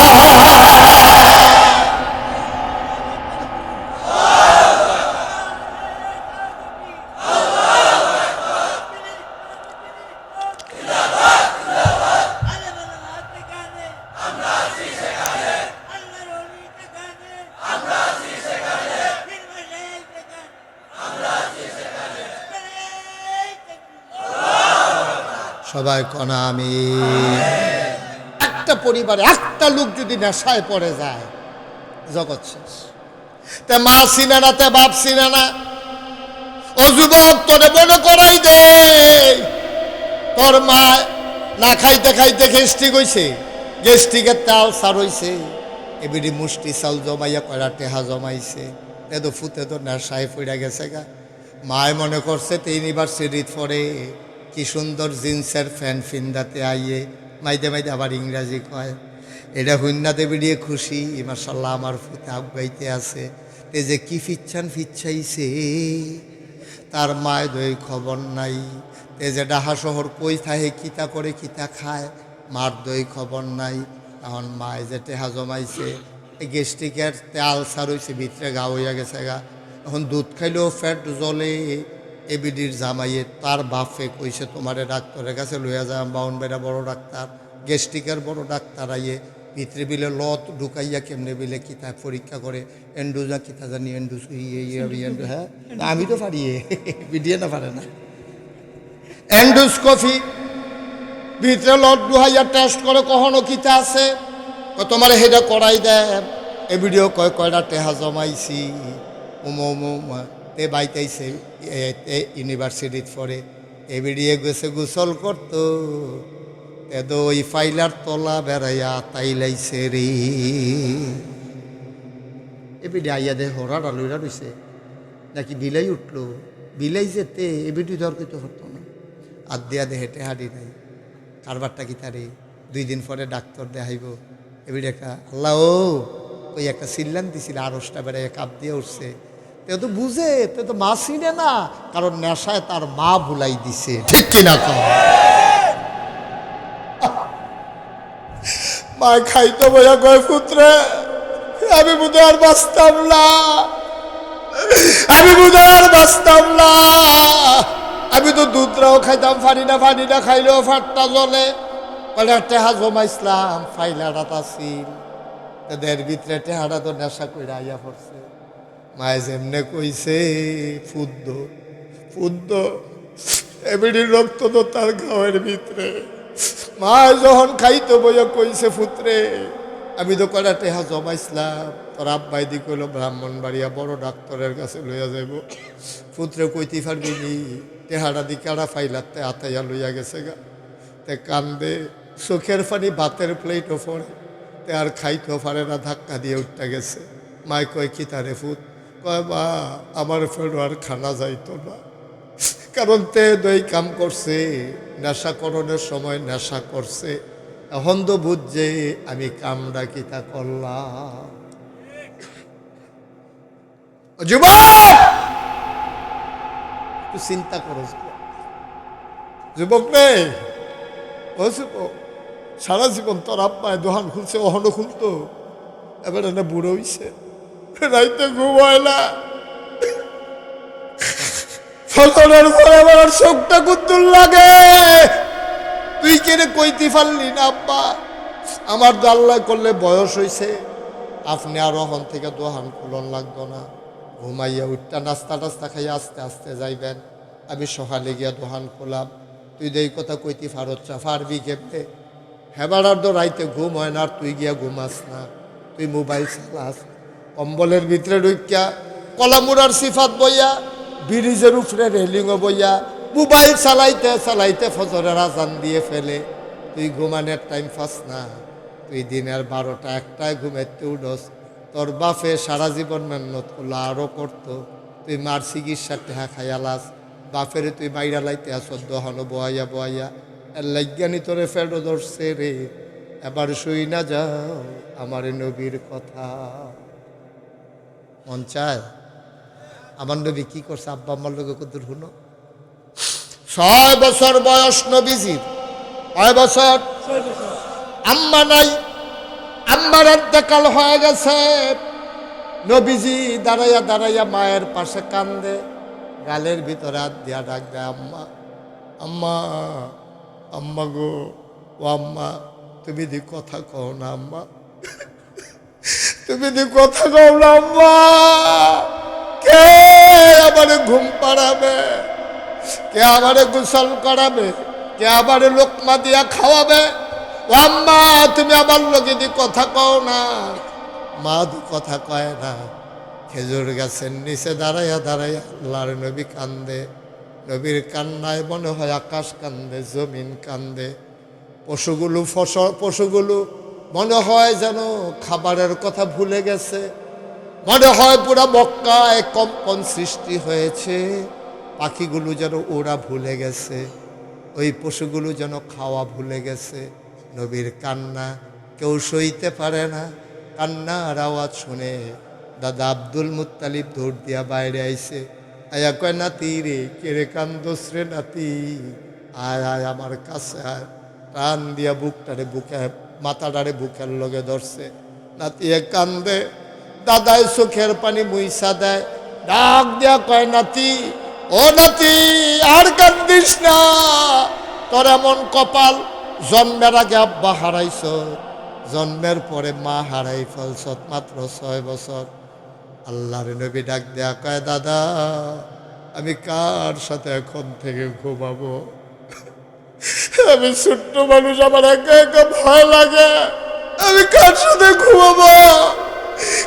সবাই কনা আমি। একটা পরিবারে একটা লোক যদি নেশায় পড়ে যায় জগৎ শেষ। তে মা চিনে না, তে বাপ চিনে না। ও যুবক তোরে মনে করাই দে, তোর মা না খাইতে খাইতে গেস্টিক হইছে, গেস্টিকের তাল সার হইছে, এবিডি মুষ্টি চাল জমাইয়া কয়টা টেহা জমাইছে, এ তো ফুতে তো নেশায় পড়ে গেছে গা। মায় মনে করছে তে ইউনিভার্সিটিত পড়ে, কি সুন্দর জিন্সের ফ্যান ফিন্দাতে আইয়ে মাইদে মাইদে আবার ইংরাজি কয়। এটা হুন্না দেবী দিয়ে খুশি মাশাল্লাহ আমার ফুতে আগাইতে আছে তে যে কি ফিচ্ছাইছে তার মায় দই খবর নাই তে যে ডাহা শহর কই থাহে কিতা করে কিতা খায় মার দই খবর নাই এখন মায় যে টেহা জমাইছে গেস্টিকের আলসার হয়েছে ভিতরে গা হইয়া গেছে গা এখন দুধ খাইলেও ফ্যাট জ্বলে এবিডির জামাইয়ে তার বাপে কইছে তোমারে ডাক্তারের কাছে লইয়া যায় বাউন বেড়া বড় ডাক্তার গেস্টিকের বড় ডাক্তার আইয়ে ভিতরে বিলে লত ঢুকাইয়া কেমনে বিলে কিতা পরীক্ষা করে এন্ডুজা কিতা জানি এন্ডুস হ্যাঁ আমি তো পারি বিডিয়ে না পারে না এন্ডোস্কোপি ভিতরে লত ডুহাইয়া টেস্ট করে কখনো কিতা আছে তোমার হেডা করাই দেয় এ ভিডিও কয়টা টেহা জমাইছি তে বাইতাইছে ইউনিভার্সিটিত পড়ে এ ভিডিও গেছে গোসল করতো এদ ওই ফাইলার তলা বেড়াইয়া তাইলাইছে রে এ ভিডিও আইয়া দে হরার আলুরা রয়েছে নাকি বিলাই উঠলো বিলাই যেতে এ ভিডিও দরকার তো হতো না আর দেয়া দে হেঁটে হাঁটি নাই কারবারটা কি তারে 2 দিন পরে ডাক্তার দেখাইব এবিডি একটা আল্লাহ ওই একটা সিল্লান দিছিল আড়সটা বেড়াই কাপ দিয়ে উঠছে তেও তো বুঝে তে তো মা চিনে না কারণ নেশায় তার মা ভুলাই দিছে ঠিক কিনা তো মা খাইতো বইয়া কয় পুত্রে আমি বুধ আর বাঁচতাম না আমি তো দুধরাও খাইতাম ফানি না খাইলেও ফাটটা জ্বলে টেহা জমাইছিলাম ফাইলাটা আসিল তাদের ভিতরে টেহাটা তো নেশা করে আইয়া পড়ছে মায়ে যেমনে কইছে ফুদ্দ এবিডির রক্ত তো তার গাঁয়ের ভিতরে মা যখন খাইতো বইয়া কইছে পুত্রে আমি তো কটা টেহা জমাইছিলাম তোর আব্বাই দি কইল ব্রাহ্মণবাড়িয়া বড় ডাক্তারের কাছে লইয়া যাইব পুত্রে কইতে পারবি নি টেহাটা দি কাড়া ফাইলাতে আতাইয়া লইয়া গেছে গা তে কান্দে চোখের পানি ভাতের প্লেটও পড়ে তে আর খাইতেও পারে না ধাক্কা দিয়ে উঠতে গেছে মায় কয় কি তারে ফুত কয় মা আমার ফের আর খানা যাইতো না কারণ তে দই কাম করছে নেশাকরণের সময় নেশা করছে এখন তো বুঝছে আমি কামটা কিতা করলাম যুবক একটু চিন্তা করো যুবক রে ও যুবক সারা জীবন তোর আব্বায় দোকান খুলছে অহনো খুলতো এবার না বুড়ো হইছে রাইতে ঘুমায় না ফলনের পরে আমার চোখটা কুতুল লাগে তুই কেনে কইতে পারলি না আব্বা আমার তো আল্লাহ করলে বয়স হইছে আপনি আর ওখান থেকে দোকান খুলন লাগতো না ঘুমাইয়া উঠটা নাস্তা খাইয়া আস্তে আস্তে যাইবেন আমি সকালে গিয়া দোকান খোলাম তুই তো এই কথা কইতে পারচ্ছা পারবি কেমনে হেবারার তো রাইতে ঘুম হয় না আর তুই গিয়া ঘুমাস না তুই মোবাইল চালাস কম্বলের ভিতরে ঢুকিয়া কলামুরার সিফাত বইয়া ব্রিজের উপরে রেলিংও বইয়া মোবাইল চালাইতে ফজরের আজান দিয়ে ফেলে তুই ঘুমানোর টাইম পাস না তুই দিনের 12টা 1টায় ঘুমাইতে উঠস তোর বাপে সারা জীবন মেহনত করলো আরও করতো তুই মার চিকিৎসার টেহা খাইয়ালাস বাপের তুই বাইরা লাইতে আসত দহনো বয়াইয়া এর লাজ্ঞানি তোরে ফেরো ধরছে রে এবার শুই না যাও আমার নবীর কথা মন চায় আমার নবী কি করছে আব্বা আম্মার লোকে কত শুনো 6 বছর বয়স নবীজির 6 বছর আম্মা নাই আম্মার ইন্তেকাল হয়ে গেছে নবীজি দাঁড়াইয়া মায়ের পাশে কান্দে গালের ভিতরে হাত দিয়া ডাক দেয় আম্মা আম্মা আম্মা গো ও আম্মা তুমি দি কথা কও না আম্মা তুমি দি কথা কও না আম্মা কে আমারে ঘুম পাড়াবে কে আমারে গোসল করাবে কে আমারে লোকমা দিয়া খাওয়াবে ও আম্মা তুমি আমার লোকে দি কথা কও না মা দি কথা কয় না খেজুর গাছের নিচে দাঁড়াইয়া আল্লাহর নবী কান্দে নবীর কান্নায় মনে হয় আকাশ কান্দে জমিন কান্দে পশুগুলো মনে হয় যেন খাবারের কথা ভুলে গেছে মনে হয় পুরা মক্কায় কম্পন সৃষ্টি হয়েছে পাখিগুলো যেন ওরা ভুলে গেছে ওই পশুগুলো যেন খাওয়া ভুলে গেছে নবীর কান্না কেউ সইতে পারে না। কান্নার আওয়াজ শুনে দাদা আব্দুল মুত্তালিব দৌড় দিয়া বাইরে আইছে। আয়া কয়, নাতি রে, কেড়ে কান্দোস রে নাতি, আয় আয় আমার কাছে আয়। টান দিয়া বুকটারে বুকে, মাথাটারে বুকের লগে ধরছে। নাতি কান্দে, দাদায় চোখের পানি মুইসা দেয়, ডাক দিয়া কয়, নাতি ও নাতি, আর কান্দিস না, তোর এমন কপাল, জন্মের আগে আব্বা হারাইছ, জন্মের পরে মা হারাই ফেলছ, মাত্র 6 বছর। আল্লাহর নবী ডাক দেয়া কয়, দাদা আমি কার সাথে এখন থেকে ঘুমাবো? আমি ছোট্ট মানুষ, আমার একা একা ভয় লাগে, আমি কার সাথে ঘুমাবো?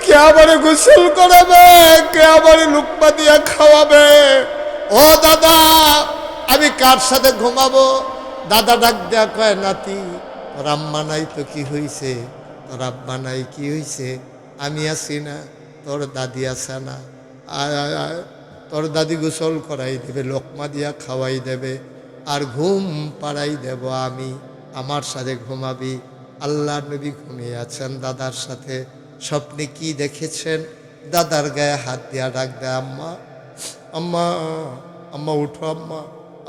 কে আমারে গোসল করাবে, কে আমারে লুকমা দিয়া খাওয়াবে? ও দাদা আমি কার সাথে ঘুমাবো? দাদা ডাক দেয়া কয়, নাতি তোর আম্মা নাই তো কি হইছে? তোর আব্বা নাই কি হইছে? আমি আছি না, তোর দাদি আছে না, আয় আয় আয়, তোর দাদি গোসল করাই দেবে, লোকমা দিয়া খাওয়াই দেবে, আর ঘুম পাড়াই দেব আমি, আমার সাথে ঘুমাবি। আল্লাহ নবী ঘুমিয়ে আছেন দাদার সাথে। স্বপ্নে কি দেখেছেন? দাদার গায়ে হাত দিয়া ডাক দেয়, আম্মা আম্মা আম্মা উঠো আম্মা,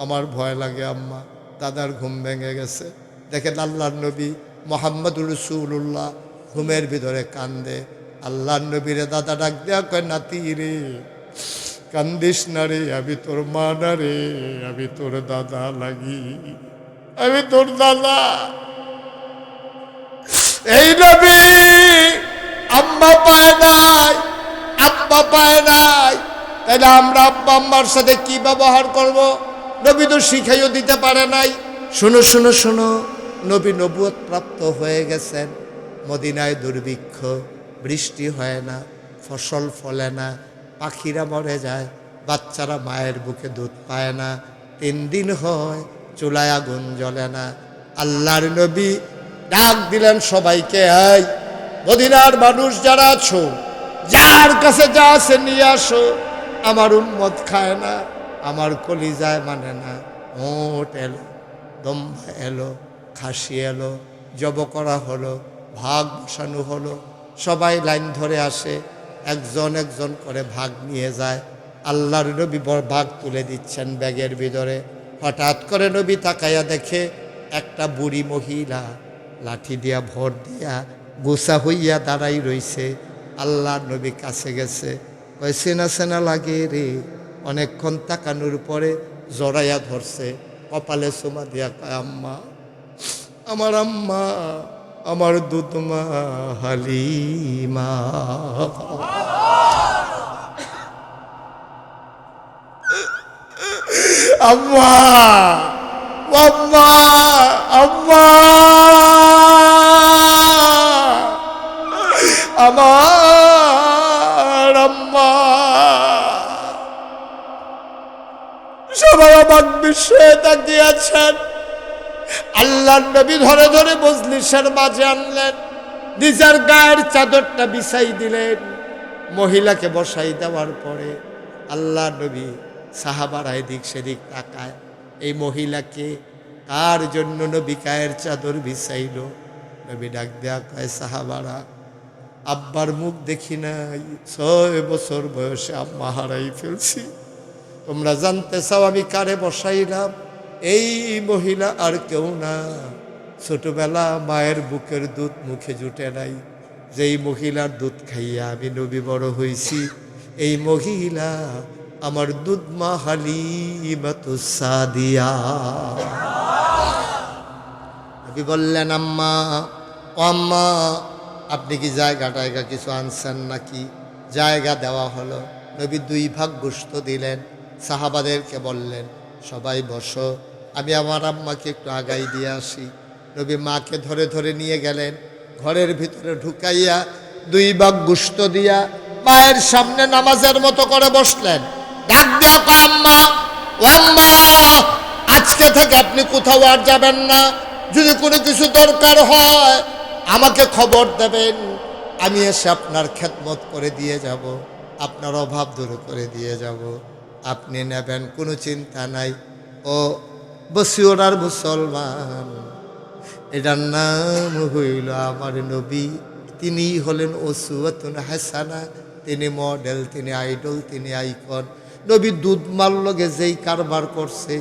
আমার ভয় লাগে আম্মা। দাদার ঘুম ভেঙে গেছে। দেখেন আল্লাহর নবী মুহাম্মদুর রাসূলুল্লাহ ঘুমের ভিতরে কান্দে। আল্লাহর নবীরে দাদা ডাক দেয়া কয়, নাতি রে কান্দিস না রে, আমি তোর মা না রে, আমি তোর দাদা লাগি, আমি তোর দাদা। এই নবী আম্মা পায় নাই, আব্বা পায় নাই, তাইলে আমরা আব্বা আম্মার সাথে কি ব্যবহার করব? নবী তো শিখাইও দিতে পারে নাই। শোনো শোনো শোনো, নবী নবুয়ত প্রাপ্ত হয়ে গেছেন। মদিনায় দুর্ভিক্ষ, বৃষ্টি হয় না, ফসল ফলে না, পাখিরা মরে যায়, বাচ্চারা মায়ের বুকে দুধ পায় না, 3 দিন হয় চুলায় আগুন জ্বলে না। আল্লাহর নবী ডাক দিলেন সবাইকে, এই মদিনার মানুষ যারা আছো, যার কাছে যা আছে নিয়ে আসো। আমার উম্মত খায় না, আমার কলিজায় মানে না। ওট এলো, দম্বা এলো, খাসি এলো, জব করা হলো, ভাগ বসানো হলো, সবাই লাইন ধরে আসে, একজন একজন করে ভাগ নিয়ে যায়। আল্লাহর নবী ভাগ তুলে দিচ্ছেন ব্যাগের ভিতরে। হঠাৎ করে নবী তাকাইয়া দেখে একটা বুড়ি মহিলা লাঠি দিয়া ভর দিয়া গোসা হইয়া দাঁড়াই রইছে। আল্লাহর নবী কাছে গেছে, কয় সেনা সেনা লাগে রে। অনেকক্ষণ তাকানোর পরে জড়াইয়া ধরছে, কপালে চুমা দিয়া কয়, আম্মা আমার আম্মা, আমার দুধমা হালিমা। আম্মা আম্মা আম্মা আমার আম্মা। সবাই আমার বিষয়ে তাকিয়েছেন। আল্লাহর নবী ধরে ধরে মজলিসের মাঝে আনলেন, নিজের গায়ের চাদরটা বিছাই দিলেন। মহিলাকে বসাই দেওয়ার পরে আল্লাহর নবী সাহাবারা এদিক সেদিক তাকায়, এই মহিলাকে কার জন্য নবী গায়ের চাদর বিছাইল? নবী ডাক দেয়া কয়, সাহাবারা আব্বার মুখ দেখি নাই, 6 বছর বয়সে আম্মা হারাই ফেলছি। তোমরা জানতে চাও আমি কারে বসাইলাম? এই মহিলা আর কেউ না, ছোটবেলা মায়ের বুকের দুধ মুখে জুটে নাই, যেই মহিলার দুধ খাইয়া আমি নবী বড় হইছি, এই মহিলা আমার দুধ মা হালিমাতুস সাদিয়া। নবী বললেন, আম্মা ও আম্মা, আপনি কি জায়গা কিছু আনছেন নাকি? জায়গা দেওয়া হলো। নবী 2 ভাগ গোশত দিলেন। সাহাবাদেরকে বললেন, সবাই বসো, আমি আমার আম্মাকে একটু আগাই দিয়ে আসি। নবী মাকে ধরে ধরে নিয়ে গেলেন, ঘরের ভিতরে ঢুকাইয়া 2 ভাগ গোশত দিয়া মায়ের সামনে নামাজের মতো করে বসলেন। ডাক দিয়া কয়, আম্মা ও আম্মা, আজকে থেকে আপনি কোথাও আর যাবেন না। যদি কোনো কিছু দরকার হয় আমাকে খবর দেবেন, আমি এসে আপনার খেদমত করে দিয়ে যাব, আপনার অভাব দূর করে দিয়ে যাব, আপনি নেবেন, কোনো চিন্তা নাই। ও বসিওরার মুসলমান, এটার নাম হইল আমার নবী। তিনি হলেন উসওয়াতুন হাসানা, তিনি মডেল, তিনি আইডল, তিনি আইকন। নবী দুধ মাল লগে যেই কারবার করছে,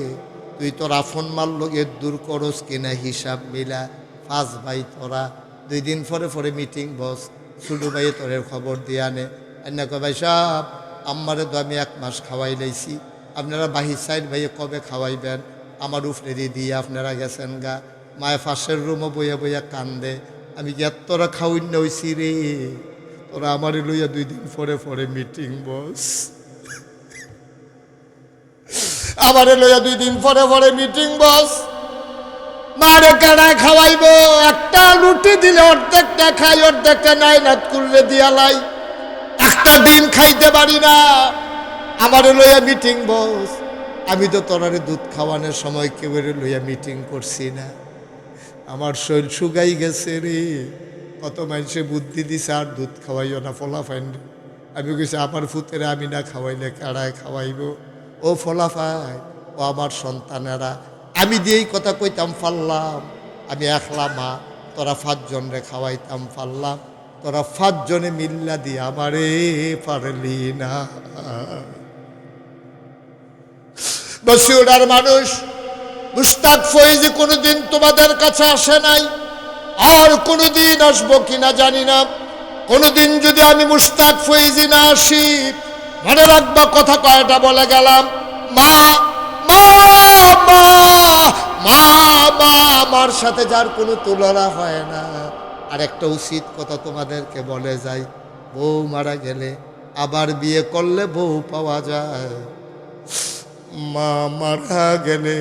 তুই তোর আফন মাল লগে দূর করস কিনা হিসাব মিলা। 5 ভাই তোরা 2 দিন পরে পরে মিটিং বস, ছোটো ভাই তোরের খবর দিয়ে আনে। আন্না কয় ভাই সাহেব আমারে তো আমি 1 মাস খাওয়াই লাইছি, আপনারা বাহির সাইড ভাইয়ে কবে খাওয়াইবেন? আমার উফরে দিয়ে আপনারা গেছেন গা। মায়ের ফাঁসের রুমও বইয়া বইয়া কান্দে। আমি কি আর তোরা খাওয়াই নইছি রে? তোরা আমারে লইয়া 2 দিন পরে পরে মিটিং বস, আমারে লইয়া 2 দিন পরে পরে মিটিং বস। মারে কাড়ায় খাওয়াইব, একটা রুটি দিলে অর্ধেকটা খাই, অর্ধেকটা নাই না করলে দিয়ালাই। একটা ডিম খাইতে পারি না, আমারে লইয়া মিটিং বস। আমি তো তোরারে দুধ খাওয়ানোর সময় কেউ লইয়া মিটিং করছি না। আমার শরীর শুকাই গেছে রে। কত মানুষে বুদ্ধি দিছে আর দুধ খাওয়াইও না ফলাফাইন। আমি কইছি আমার ফুতেরা আমি না খাওয়াইলে কাড়ায় খাওয়াইব? ও ফলাফাই, ও আমার সন্তানেরা, আমি দিয়েই কথা কইতাম পারলাম। আমি একলা মা, তোরা 5 জনরে খাওয়াইতাম পারলাম, তোরা 5 জনে মিল্লা দিয়ে আমারে পারলি না। বসিউড়ার মানুষ মুশতাক ফয়েজি কোনোদিন তোমাদের কাছে আসে নাই, আর কোনোদিন আসবো কিনা জানি না। কোনোদিন যদি আমি মুশতাক ফয়েজি না আসি, মনে রাখবা কথা কয়টা বলে গেলাম, মা মা মা মা মা। আমার সাথে যার কোনো তুলনা হয় না। আর একটা উচিত কথা তোমাদেরকে বলে যাই, বউ মারা গেলে আবার বিয়ে করলে বউ পাওয়া যায়। মা মারা গেলে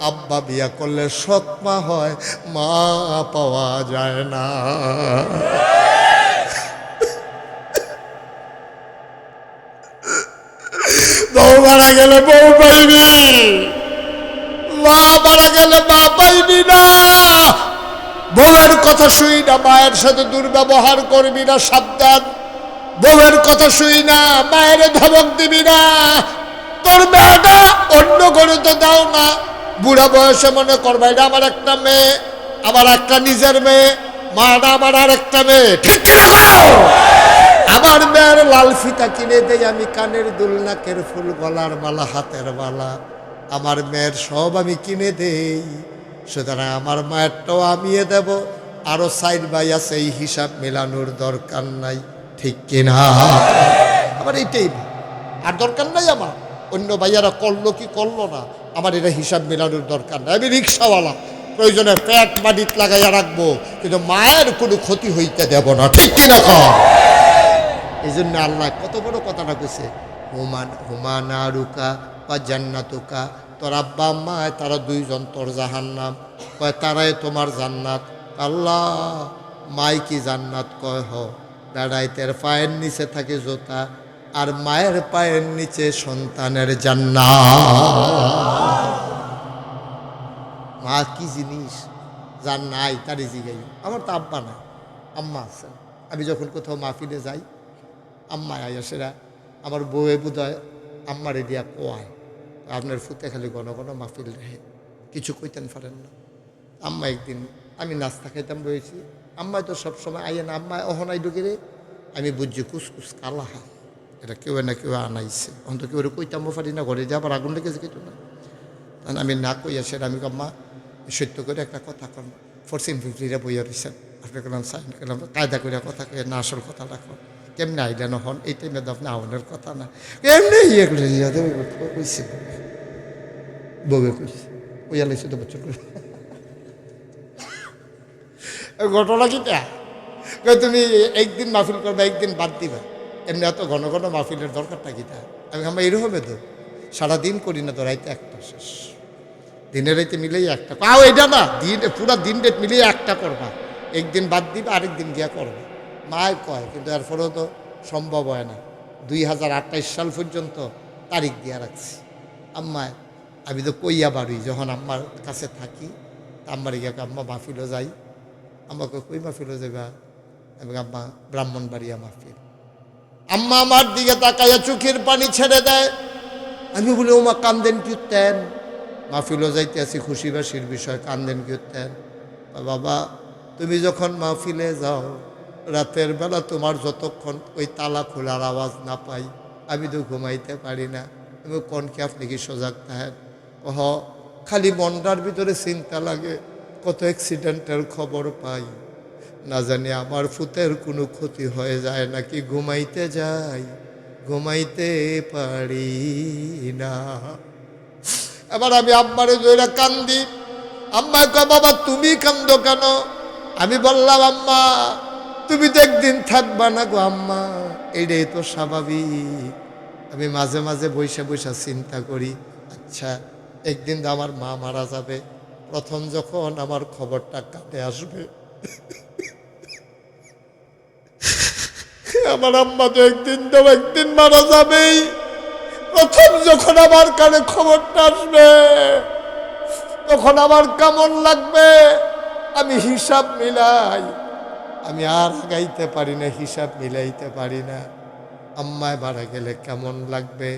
আব্বা বিয়া করলে সৎ মা হয়, মা পাওয়া যায় না। বউ মারা গেলে বউ পাইনি, মা মারা গেলে মা পাইনি না। বউয়ের কথা শুই না, মায়ের সাথে দুর্ব্যবহার করবি না, সাবধান। বউয়ের কথা শুই না, মায়ের ধমক দিবি না। তোর মেয়েটা অন্য করে তো দাও না। বুড়া বয়সে মনে করবা এটা আমার একটা মেয়ে, আমার একটা নিজের মেয়ে, মাটা আমার আর একটা মেয়ে, ঠিক কিনা? আমার মেয়ের লাল ফিতা কিনে দেই আমি, কানের দুল, নাকের ফুল, গলার মালা, হাতের মালা, আমার মেয়ের সব আমি কিনে দেই। সুতরাং আমার মায়েরটাও আমিয়ে দেব। আরো 4 ভাই আছে, এই হিসাব মেলানোর দরকার নাই, ঠিক কিনা? আমার এইটাই আর দরকার নাই। আমার অন্য ভাইয়ারা করলো কি করলো না, আমার এটা হিসাব মেলানোর দরকার নাই। আমি রিক্সাওয়ালা, প্রয়োজনে পেট মাটিত লাগাইয়া রাখবো, কিন্তু মায়ের কোনো ক্ষতি হইতে দেব না, ঠিক কিনা? এই জন্য আল্লাহ কত বড় কথাটা কইছে, হুমানা রুকা বা জান্নাতুকা। তোর আব্বা আম্মা তারা 2 জন তোর জাহান্নাম, কয় তারাই তোমার জান্নাত। আল্লাহ মাই কি জান্নাত? কয় হ। বেড়াইতের পায়ের নিচে থাকে জোতা, আর মায়ের পায়ের নিচে সন্তানের জান্নাত। মা কি জিনিস, যার নাই তারই জিগাই। আমার তো আব্বা নাই, আম্মা আছেন। আমি যখন কোথাও মাহফিলে যাই, আম্মা আয়াসেরা আমার বউয়ে বোধহয় আম্মারে দিয়া কোয়ায়, আপনার ফুতে খালি ঘন ঘন মাহফিল রেহে, কিছু কইতেন পারেন না। আম্মা একদিন, আমি নাস্তা খাইতাম রয়েছি, আম্মায় তো সবসময় আইয়ে না, আম্মায় অহনাই ঢুকিরে আমি বুঝছি কুসকুস কালাহা, এটা কেউ না কেউ আনাইছে। অন্ত কেউ কইতাম পারি না, ঘরে যাবার আগুন লেগেছে কিছু না। তখন আমি না কইয়া সেটা আমি আম্মা সত্য করে একটা কথা কন, 1450 বইয়া রয়েছেন, আপনি করলাম সাইন করলাম, কায়দা করে কথা কয়ে না, আসল কথা রাখুন। কেমনি আইলেন হন এই টাইমে তো আপনি আহ্বানের কথা না, এমনি ইয়ে করে কইছে, বউয়ে কইছে, ওইয়া লাইছে তো বছর করে। ঘটনা কিটা, তুমি একদিন মাহফিল করবা, একদিন বাদ দিবা, এমনি এত ঘন ঘন মাহফিলের দরকারটা কিটা? আমি আমরা এরকম তো সারাদিন করি না, তো রাইতে একটা শেষ, দিনের রাইতে মিলেই একটা, পাও এটা না, দিন পুরা দিন রেট মিলিয়ে একটা করবা, একদিন বাদ দিবা, আরেকদিন গিয়া করবা। মায় কয়, কিন্তু এরপরেও তো সম্ভব হয় না। 2028 সাল পর্যন্ত তারিখ দিয়া রাখছি। আম্মায় আমি তো কইয়া বাড়ি, যখন আম্মার কাছে থাকি, আম্মার গিয়া আম্মা মাহফিলও যাই। আম্মাকে কই মাহফিলও যাবা? আমি আম্মা ব্রাহ্মণবাড়িয়া মাহফিল। আম্মা আমার দিকে তাকাইয়া চোখের পানি ছেড়ে দেয়। আমি বলি, ওমা কান্দেন কি উঠতেন? মাহফিলও যাইতে আছি, খুশি বাসির বিষয়, কান্দেন কি উঠতেন? বাবা তুমি যখন মাহফিলে যাও রাতের বেলা তোমার যতক্ষণ ওই তালা খোলার আওয়াজ না পাই আমি তো ঘুমাইতে পারি না। আমি কোন কি আপনি কি সজাগ থাকেন? হ খালি মনটার ভিতরে চিন্তা লাগে, কত অ্যাক্সিডেন্টের খবর পাই, না জানি আমার ফুতের কোনো ক্ষতি হয়ে যায় নাকি, ঘুমাইতে যাই ঘুমাইতে পারি না। এবার আমি আম্মারে জয়রা কান্দি। আম্মা কয় বাবা তুমি কান্দো কেন? আমি বললাম আম্মা তুমি তো একদিন থাকবা না গো আম্মা, এইটাই তো স্বাভাবিক। আমি মাঝে মাঝে বৈশা বৈশা চিন্তা করি, আচ্ছা একদিন তো আমার মা মারা যাবে, প্রথম যখন আমার খবরটা কানে আসবে আমার আম্মা তো একদিন মারা যাবেই, প্রথম যখন আমার কানে খবরটা আসবে তখন আমার কেমন লাগবে? আমি হিসাব মিলাই, আমি আর আগাইতে পারি না, হিসাব মিলাইতে পারি না। আম্মায় মারা গেলে কেমন লাগবে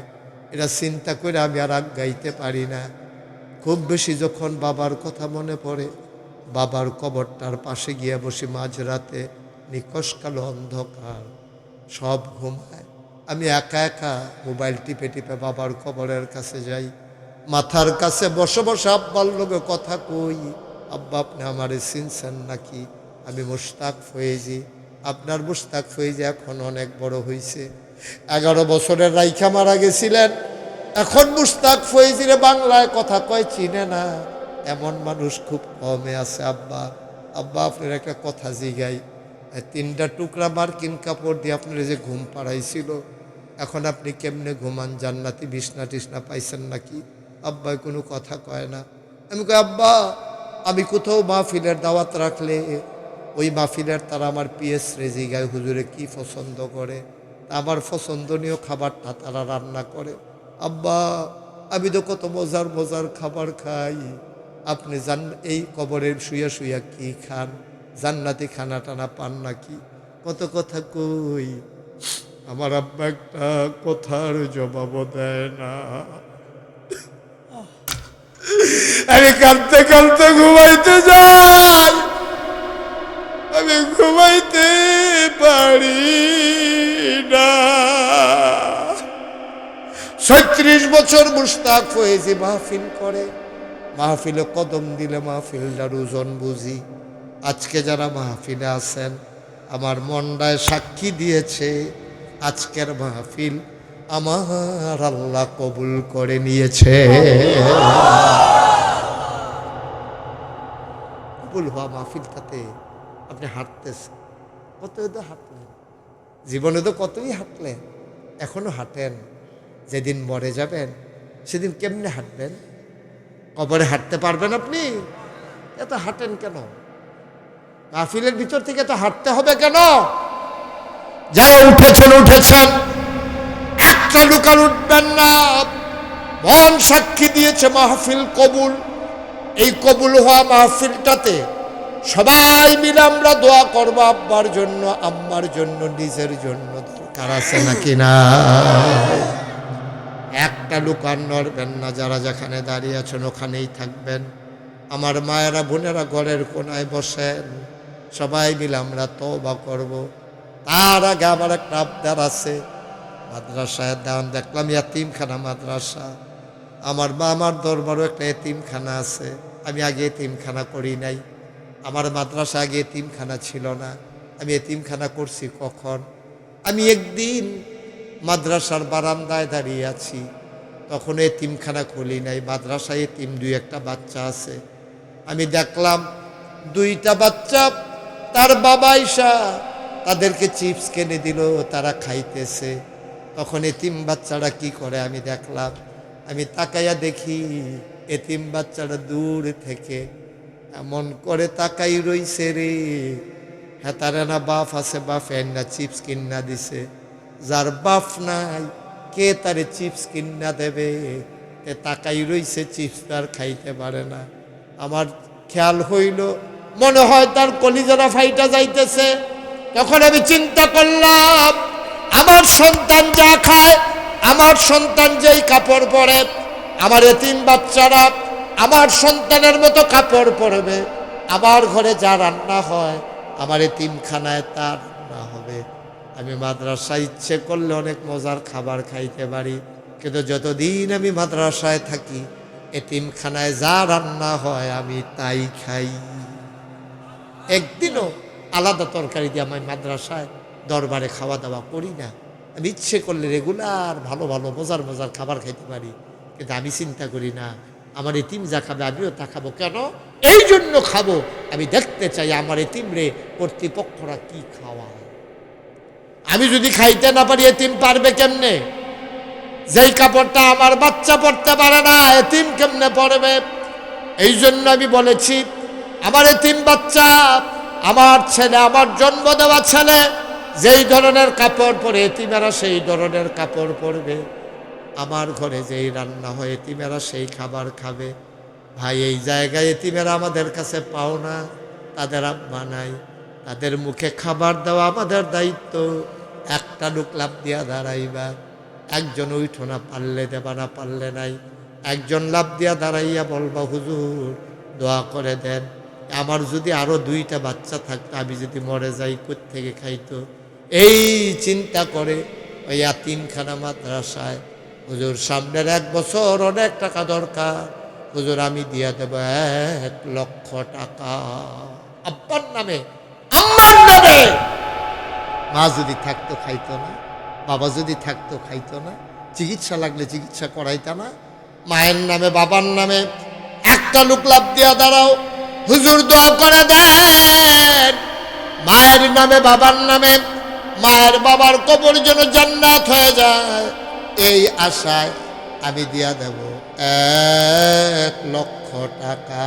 এটা চিন্তা করে আমি আর আগাইতে পারি না। খুব বেশি যখন বাবার কথা মনে পড়ে, বাবার কবরটার পাশে গিয়ে বসি মাঝরাতে, নিকশ কালো অন্ধকার, সব ঘুমায়, আমি একা একা মোবাইল টিপে টিপে বাবার কবরের কাছে যাই, মাথার কাছে বসে বসে আব্বার লোকে কথা কই, আব্বা আপনি আমারে চিনছেন নাকি? আমি মুশতাক ফয়েজি, আপনার মুশতাক ফয়েজি এখন অনেক বড় হয়েছে, 11 বছরের রাইখা মারা গেছিলেন, এখন মুশতাক ফয়েজিরে বাংলায় কথা কয় চিনে না, এমন মানুষ খুব কমে আছে। আব্বা আব্বা আপনার একটা কথা জিগাই, 3টা টুকরা মার্কিন কাপড় দিয়ে আপনার যে ঘুম পাড়াইছিল, এখন আপনি কেমনে ঘুমান? জান্নাতি বিছনা টিছনা পাইছেন নাকি? আব্বাই কোনো কথা কয় না। আমি কই আব্বা আমি কোথাও মাহফিলের দাওয়াত রাখলে ওই মাহফিলের তারা আমার পিএস রেজি গায়ে হুজুরে কি পছন্দ করে, আমার পছন্দনীয় খাবারটা তারা রান্না করে। আব্বা আমি তো কত মজার মজার খাবার খাই, আপনি এই কবরের শুয়া শুয়া কি খান? জান্নাতি খানা টানা পান নাকি? কত কথা কই, আমার আব্বা একটা কথার জবাব দেয় না। আমি কাঁদতে কাঁদতে ঘুমাইতে যাই, আমি ঘুমাইতে পারি না। 36 বছর মুশতাক ফয়েজি মাহফিল করে, মাহফিলে কদম দিলে মাহফিলটার ওজন বুঝি। আজকে যারা মাহফিলে আছেন আমার মনটায় সাক্ষী দিয়েছে, আজকের মাহফিল আমার আল্লাহ কবুল করে নিয়েছে। কবুল হওয়া মাহফিলটাতে আপনি হাঁটতেছেন, কতই তো হাঁটলেন, জীবনে তো কতই হাঁটলেন, এখনো হাঁটেন। যেদিন মরে যাবেন সেদিন কেমনে হাঁটবেন? কবরে হাঁটতে পারবেন আপনি? এত হাঁটেন কেন? মাহফিলের ভিতর থেকে তো হাঁটতে হবে কেন? যারা উঠেছেন একটা লুকার উঠবেন না, মন সাক্ষী দিয়েছে মাহফিল কবুল। এই কবুল হওয়া মাহফিলটাতে সবাই মিলে আমরা দোয়া করবো, আব্বার জন্য, আম্মার জন্য, নিজের জন্য। দরকার আছে নাকি না? একটা লুকার নড়বেন না, যারা যেখানে দাঁড়িয়ে আছেন ওখানেই থাকবেন। আমার মায়েরা বোনেরা ঘরের কোনায় বসেন, সবাই মিলে আমরা তওবা করব। তার আগে আমার একটা আবদার আছে, মাদ্রাসায় দান দেখলাম এতিমখানা মাদ্রাসা, আমার মা আমার দরবারও একটা এতিমখানা আছে। আমি আগে এতিমখানা করি নাই, আমার মাদ্রাসা আগে এতিমখানা ছিল না। আমি এতিমখানা করছি কখন? আমি একদিন মাদ্রাসার বারান্দায় দাঁড়িয়ে আছি, তখন এতিমখানা খুলি নাই, মাদ্রাসায় এতিম 2-1টা বাচ্চা আছে। আমি দেখলাম 2টা বাচ্চা তার বাবা আইসা তাদেরকে চিপস কিনে দিল, তারা খাইতেছে। তখন এতিম বাচ্চারা কি করে আমি দেখলাম, আমি তাকাইয়া দেখি এতিম বাচ্চারা দূর থেকে এমন করে তাকাই রইছে রে, হ্যাঁ তারা না বাপ আছে, বাপ না চিপস কিনা দিছে। যার বাপ নাই কে তারে চিপস কিনা দেবে? তাকাই রইছে, চিপস তার খাইতে পারে না। আমার খেয়াল হইল মনে হয় তার কলিজারা ফাইটা যাইতেছে। তখন আমি চিন্তা করলাম, আমার সন্তান যা খায়, আমার সন্তান যেই কাপড় পরে, আমার এতিম বাচ্চারা আমার সন্তানের মতো কাপড় পরবে, আমার ঘরে যা রান্না হয় আমার এতিমখানায় তা রান্না হবে। আমি মাদ্রাসায় ইচ্ছে করলে অনেক মজার খাবার খাইতে পারি, কিন্তু যতদিন আমি মাদ্রাসায় থাকি এতিমখানায় যা রান্না হয় আমি তাই খাই। একদিনও আলাদা তরকারি দিয়ে আমি মাদ্রাসায় দরবারে খাওয়া দাওয়া করি না। আমি ইচ্ছে করলে রেগুলার ভালো ভালো মজার মজার খাবার খাইতে পারি, কিন্তু আমি চিন্তা করি না আমার এতিম যা খাবে আমিও তা খাবো। কেন? এই জন্য খাবো আমি দেখতে চাই আমার এতিমরে কর্তৃপক্ষরা কি খাওয়ায়। আমি যদি খাইতে না পারি এতিম পারবে কেমনে? যেই কাপড়টা আমার বাচ্চা পরতে পারে না এতিম কেমনে পরবে? এই জন্য আমি বলেছি আমার এতিম বাচ্চা, আমার ছেলে, আমার জন্ম দেওয়া ছেলে যেই ধরনের কাপড় পরে এতিমেরা সেই ধরনের কাপড় পরবে। আমার ঘরে যেই রান্না হয় এতিমেরা সেই খাবার খাবে। ভাই, এই জায়গায় এতিমেরা আমাদের কাছে পাও না, তাদের আব্বা নাই, তাদের মুখে খাবার দেওয়া আমাদের দায়িত্ব। একটা লোক লাভ দিয়া দাঁড়াইবা, একজন উঠো না পারলে দেবা, না পারলে নাই। একজন লাভ দিয়া দাঁড়াইয়া বলবা হুজুর দোয়া করে দেন, আমার যদি আরো 2টা বাচ্চা থাকতো, আমি যদি মরে যাই কোত্থেকে খাইতো। এই চিন্তা করে ওই এতিমখানা মাদ্রাসায় হুজুর সামনের 1 বছর অনেক টাকা দরকার, হুজুর আমি দিয়া দেব 1 লক্ষ টাকা আব্বার নামে, আম্মার নামে। মা যদি থাকতো খাইতো না, বাবা যদি থাকতো খাইতো না, চিকিৎসা লাগলে চিকিৎসা করাইতো না। মায়ের নামে বাবার নামে একটা লোক লাভ দিয়া দাঁড়াও, হুজুর দোয়া করে দেন মায়ের নামে বাবার নামে, মায়ের বাবার কবর যেন জান্নাত হয়ে যায়, এই আশায় আমি দিয়া দেব 1 লক্ষ টাকা।